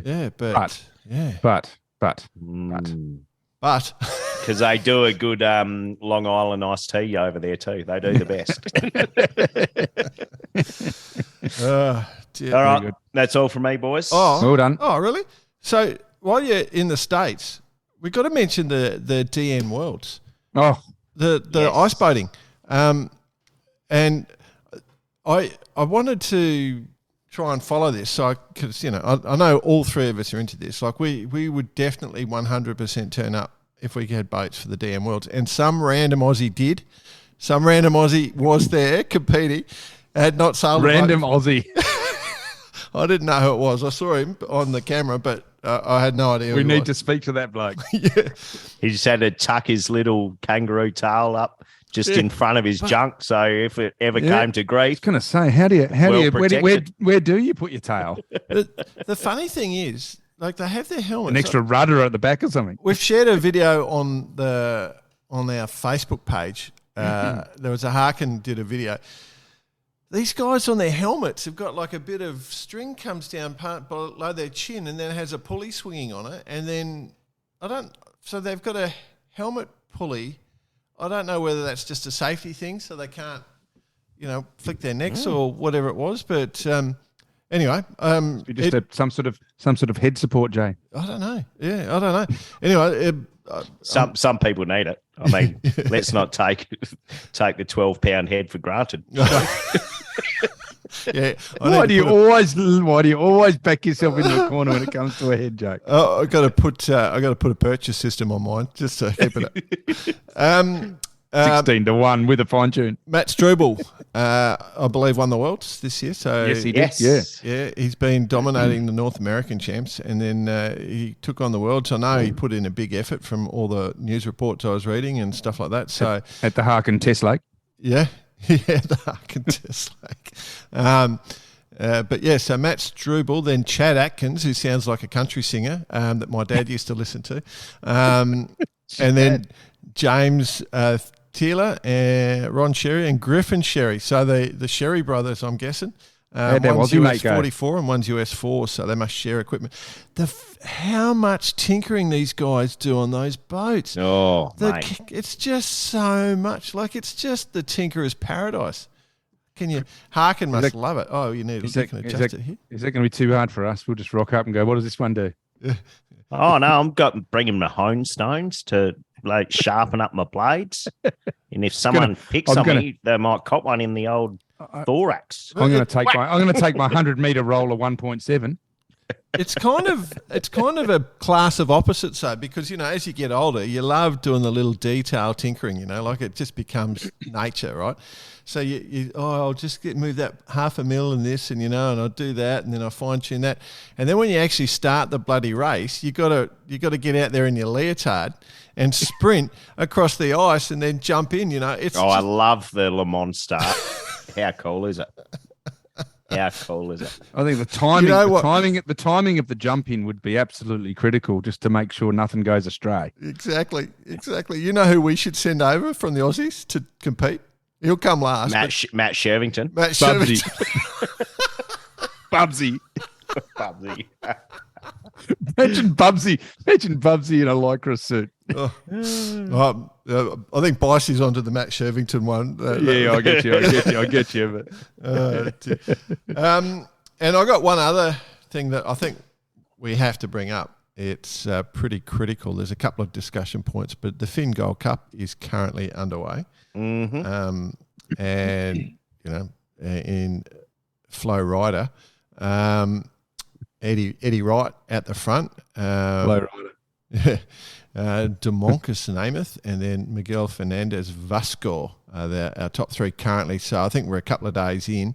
Yeah, but because they do a good Long Island iced tea over there too. They do the best. All right, that's all from me, boys. Oh, well done. Oh, really? So while you're in the States, we've got to mention the DN Worlds. Oh, the ice boating. And I wanted to try and follow this, so because, you know, I know all three of us are into this. Like we would definitely 100% turn up if we had boats for the DM Worlds, and some random Aussie did. Some random Aussie was there competing, had not sailed. Random Aussie. I didn't know who it was. I saw him on the camera, but I had no idea. We need to speak to that bloke. Yeah. He just had to tuck his little kangaroo tail up just in front of his junk. So if it ever came to grief, I was going to say, where do you put your tail? The funny thing is, like, they have their helmets. An extra rudder at the back or something. We've shared a video on our Facebook page. There was a Harkin did a video. These guys on their helmets have got like a bit of string comes down part below their chin, and then it has a pulley swinging on it. And then so they've got a helmet pulley. I don't know whether that's just a safety thing, so they can't, flick their necks or whatever it was. But anyway, some sort of head support, Jay. I don't know. Yeah, I don't know. Anyway, some people need it. I mean, let's not take the 12-pound head for granted. Yeah. Why do you always back yourself into a corner when it comes to a head joke? Oh, I got to put a purchase system on mine just to keep it up. 16-1 with a fine tune. Matt Struble, I believe, won the Worlds this year. So yes, he did. Yeah, he's been dominating the North American champs, and then he took on the Worlds. I know he put in a big effort from all the news reports I was reading and stuff like that. So at the Harkin Test Lake. Yeah. Yeah, the Harkin Test Lake. But yeah, so Matt Struble, then Chad Atkins, who sounds like a country singer that my dad used to listen to, and then James Taylor, Ron Sherry, and Griffin Sherry. So the Sherry brothers, I'm guessing. One's US 44 and one's US 4, so they must share equipment. How much tinkering these guys do on those boats. Mate. It's just so much. Like, it's just the tinkerer's paradise. Harkin must love it. Oh, you need to adjust it here. Is that going to be too hard for us? We'll just rock up and go, what does this one do? Oh, no, I'm bringing my hone stones to sharpen up my blades. And if someone picks on me, they might cop one in the old thorax. I'm going to take my 100-meter roller 1.7. It's kind of a class of opposites, though, because as you get older, you love doing the little detail tinkering. Like it just becomes nature, right? So I'll just move that half a mil in this, and and I'll do that, and then I fine tune that, and then when you actually start the bloody race, you got to get out there in your leotard and sprint across the ice, and then jump in. I love the Le Mans start. How cool is it? How cool is it? I think the timing of the jump in would be absolutely critical, just to make sure nothing goes astray. Exactly. You know who we should send over from the Aussies to compete? He'll come last. Matt Shervington. Bubsy. Imagine Bubsy in a lycra suit. I think Bice is onto the Matt Shervington one. I get you. And I got one other thing that I think we have to bring up. It's pretty critical. There's a couple of discussion points, but the Finn Gold Cup is currently underway. Mm-hmm. And in Flow Rider, Eddie Wright at the front. Flow Rider. Demonkus Namath, and then Miguel Fernandez Vasco are our top three currently. So I think we're a couple of days in.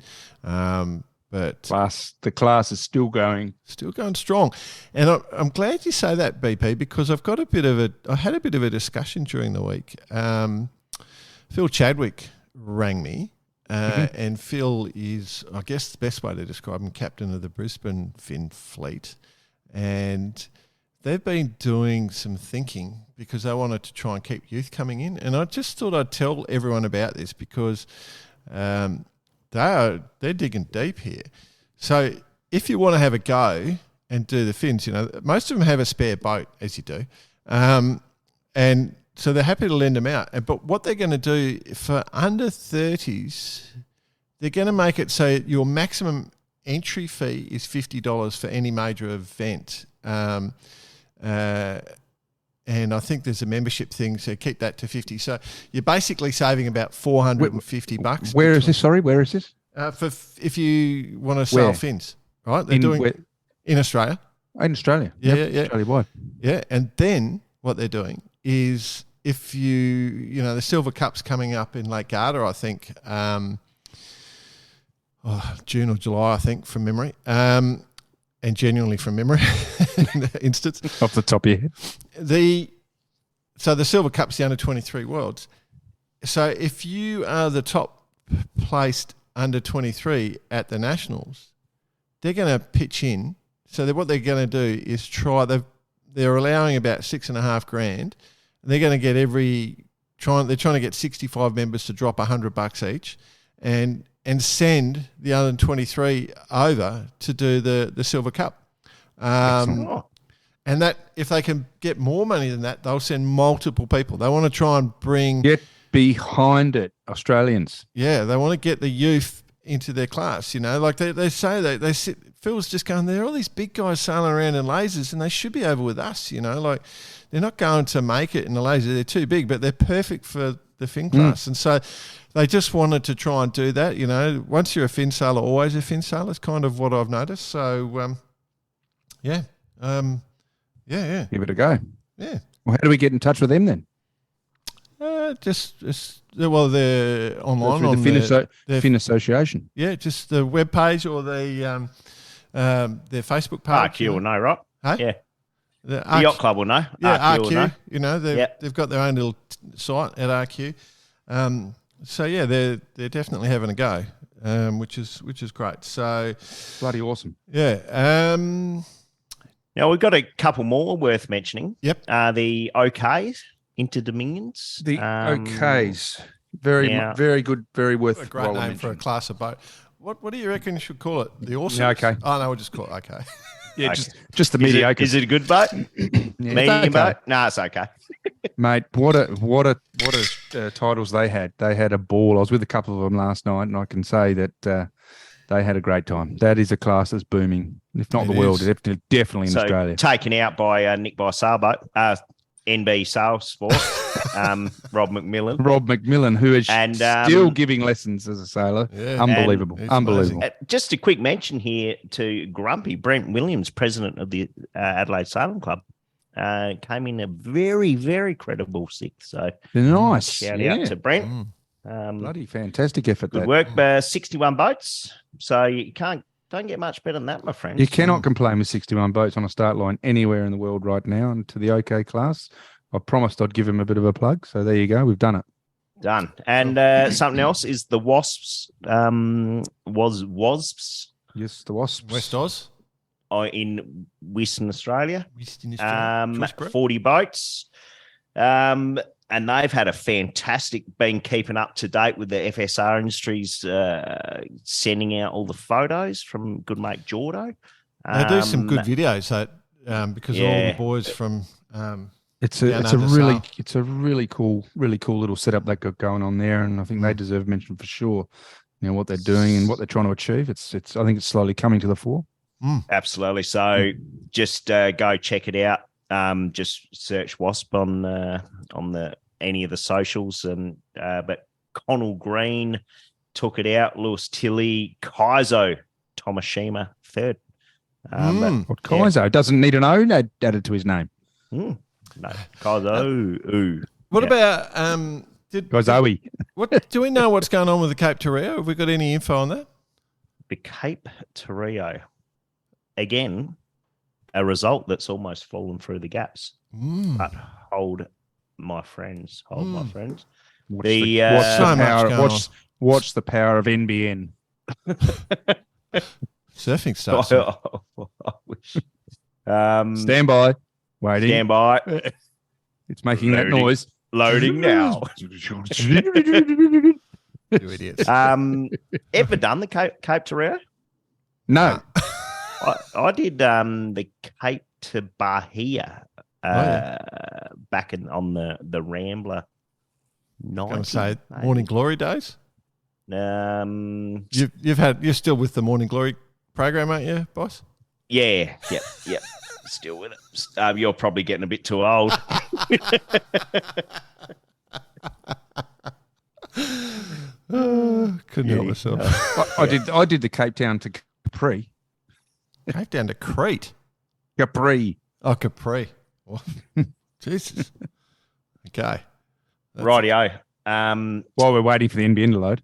But the class is still going strong. And I'm glad you say that, BP, because I had a bit of a discussion during the week. Phil Chadwick rang me, and Phil is, I guess the best way to describe him, captain of the Brisbane Finn fleet. And they've been doing some thinking because they wanted to try and keep youth coming in. And I just thought I'd tell everyone about this because they're digging deep here. So if you want to have a go and do the fins, most of them have a spare boat, as you do. And so they're happy to lend them out. But what they're going to do for under 30s, they're going to make it so your maximum entry fee is $50 for any major event. And I think there's a membership thing, so keep that to 50. So you're basically saving about $450. Where is this? Sorry, where is this? If you want to sell fins, right? They're in Australia. In Australia. Yeah. Australia-wide. Yeah, and then what they're doing is if the Silver Cup's coming up in Lake Garda, I think, June or July, I think, from memory, and genuinely from memory. instance. Off the top of your head. So the Silver Cup's the under 23 Worlds. So if you are the top placed under 23 at the Nationals, they're going to pitch in. So what they're going to do is they're allowing about $6,500, and they're going to get they're trying to get 65 members to drop $100 each, and send the under 23 over to do the Silver Cup. And that if they can get more money than that, they'll send multiple people. They want to try and Get behind it, Australians. Yeah, they want to get the youth into their class, like they say they sit. Phil's just going, there are all these big guys sailing around in lasers and they should be over with us, like they're not going to make it in the laser. They're too big, but they're perfect for the fin class. And so they just wanted to try and do that, once you're a fin sailor, always a fin sailor. It's kind of what I've noticed. So, yeah. Give it a go. Yeah. Well, how do we get in touch with them then? They're online on the Fin Association. Yeah, just the webpage or their Facebook page. RQ will know, right? Hey? Yeah. The Yacht Club will know. Yeah, RQ will know. They've got their own little site at RQ. So yeah, they're definitely having a go, which is great. So bloody awesome. Yeah. Now we've got a couple more worth mentioning. Yep. The OKs, Interdominions. The OKs, very good, very worth. A great name for a class of boat. What do you reckon you should call it? The awesome. Yeah, okay. Oh no, we'll just call it okay. Yeah, just the mediocre. Is it a good boat? Medium boat? No, it's okay. Mate, what a titles they had. They had a ball. I was with a couple of them last night, and I can say that they had a great time. That is a class that's booming, if not the world, definitely in Australia. Taken out by Nick by Sailboat, NB Sail Sport, Rob McMillan, who is still giving lessons as a sailor. Yeah. Unbelievable. Just a quick mention here to Grumpy, Brent Williams, president of the Adelaide Sailing Club. Came in a very, very credible sixth. So nice. Shout out to Brent. Bloody fantastic effort. Good work. 61 boats. So you don't get much better than that, my friend. You cannot complain with 61 boats on a start line anywhere in the world right now. And to the OK class, I promised I'd give him a bit of a plug. So there you go. We've done it. Done. And something else is the Wasps. Wasps. Yes, the Wasps. West Oz. In Western Australia. 40 boats. And they've had a fantastic, been keeping up to date with the FSR Industries, sending out all the photos from good mate Jordo. They do some good videos, because all the boys from it's a really cool little setup they got going on there, and I think they deserve mention for sure. What they're doing and what they're trying to achieve. I think it's slowly coming to the fore. Absolutely. So just go check it out. Just search Wazsp on any of the socials, and but Connell Green took it out. Lewis Tilley, Kaizo Tomashima third. Kaizo doesn't need an O added to his name. No, Kaizo. What about Kaizoe? What do we know? What's going on with the Cape Torrio? Have we got any info on that? The Cape Torrio, again, a result that's almost fallen through the gaps. But hold my friends. Watch the power of NBN. Surfing stuff. I wish. Stand by. Waiting. Stand by. It's making that noise. Loading now. You idiots. Ever done the Cape Torrio? No. I did the Cape to Bahia back on the Rambler. Going to say Morning Glory days. You're still with the Morning Glory program, aren't you, boss? Yeah, yep. Still with it. You're probably getting a bit too old. Couldn't help myself. I did the Cape Town to Capri. Cape Town to Crete. Capri. Oh, Capri. Oh, Jesus. Okay. Rightio. While we're waiting for the NBN to load.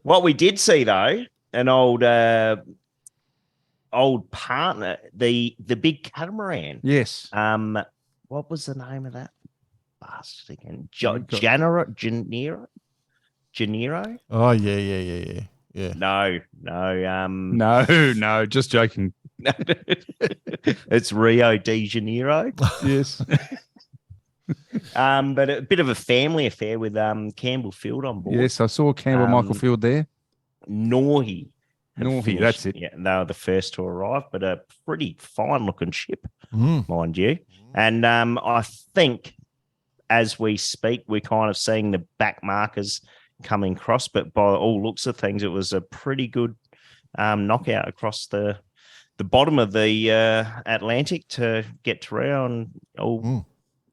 What we did see, though, an old old partner, the big catamaran. Yes. What was the name of that bastard again? Gennaro? Oh, yeah. No. Just joking. It's Rio de Janeiro. Yes. But a bit of a family affair with Campbell Field on board. Yes, I saw Campbell Michael Field there. Northey, that's it. Yeah, they were the first to arrive, but a pretty fine-looking ship, mind you. And I think as we speak, we're kind of seeing the back markers coming across, but by all looks of things, it was a pretty good knockout across the bottom of the Atlantic to get to Rio, and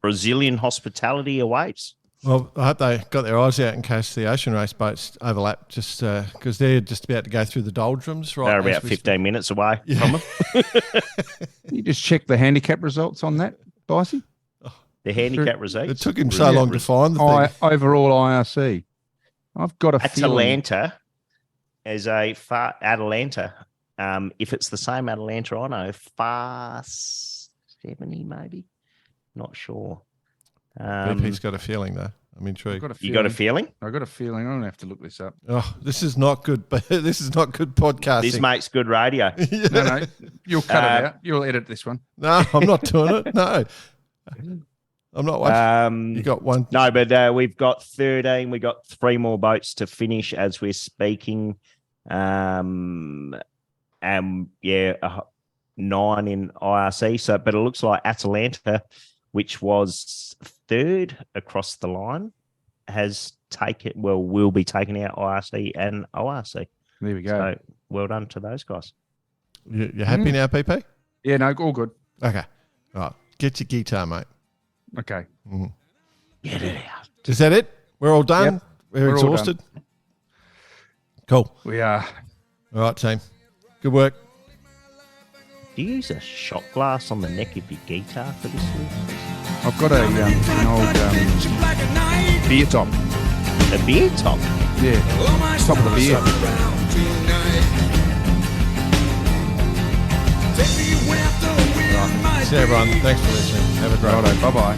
Brazilian hospitality awaits. Well, I hope they got their eyes out in case the ocean race boats overlap, just because they're just about to go through the doldrums, right? They're about 15 minutes away from them. You just check the handicap results on that, Bicey? The handicap results. It took him so long to find the thing. Overall IRC. I've got a Atalanta is Atalanta. If it's the same Atalanta, I know, far 70 maybe. Not sure. BP's got a feeling, though. I'm intrigued. You got a feeling? I got a feeling. I don't have to look this up. Oh, this is not good. This is not good podcasting. This makes good radio. No, you'll cut it out. You'll edit this one. No, I'm not doing it. No, I'm not watching. You got one. No, but we've got 13. We got 3 more boats to finish as we're speaking. 9 in IRC. So, but it looks like Atalanta, which was 3rd across the line, will be taking out IRC and ORC. There we go. So well done to those guys. You happy now, PP? Yeah, no, all good. Okay. All right. Get your guitar, mate. Okay. Get it out. Is that it? We're all done? Yep. We're exhausted? Cool. We are. All right, team. Good work. Do you use a shot glass on the neck of your guitar for this one? I've got an old beer top. A beer top? Yeah. Top of the beer. Right. See everyone. Thanks for listening. Have a great day. Bye-bye.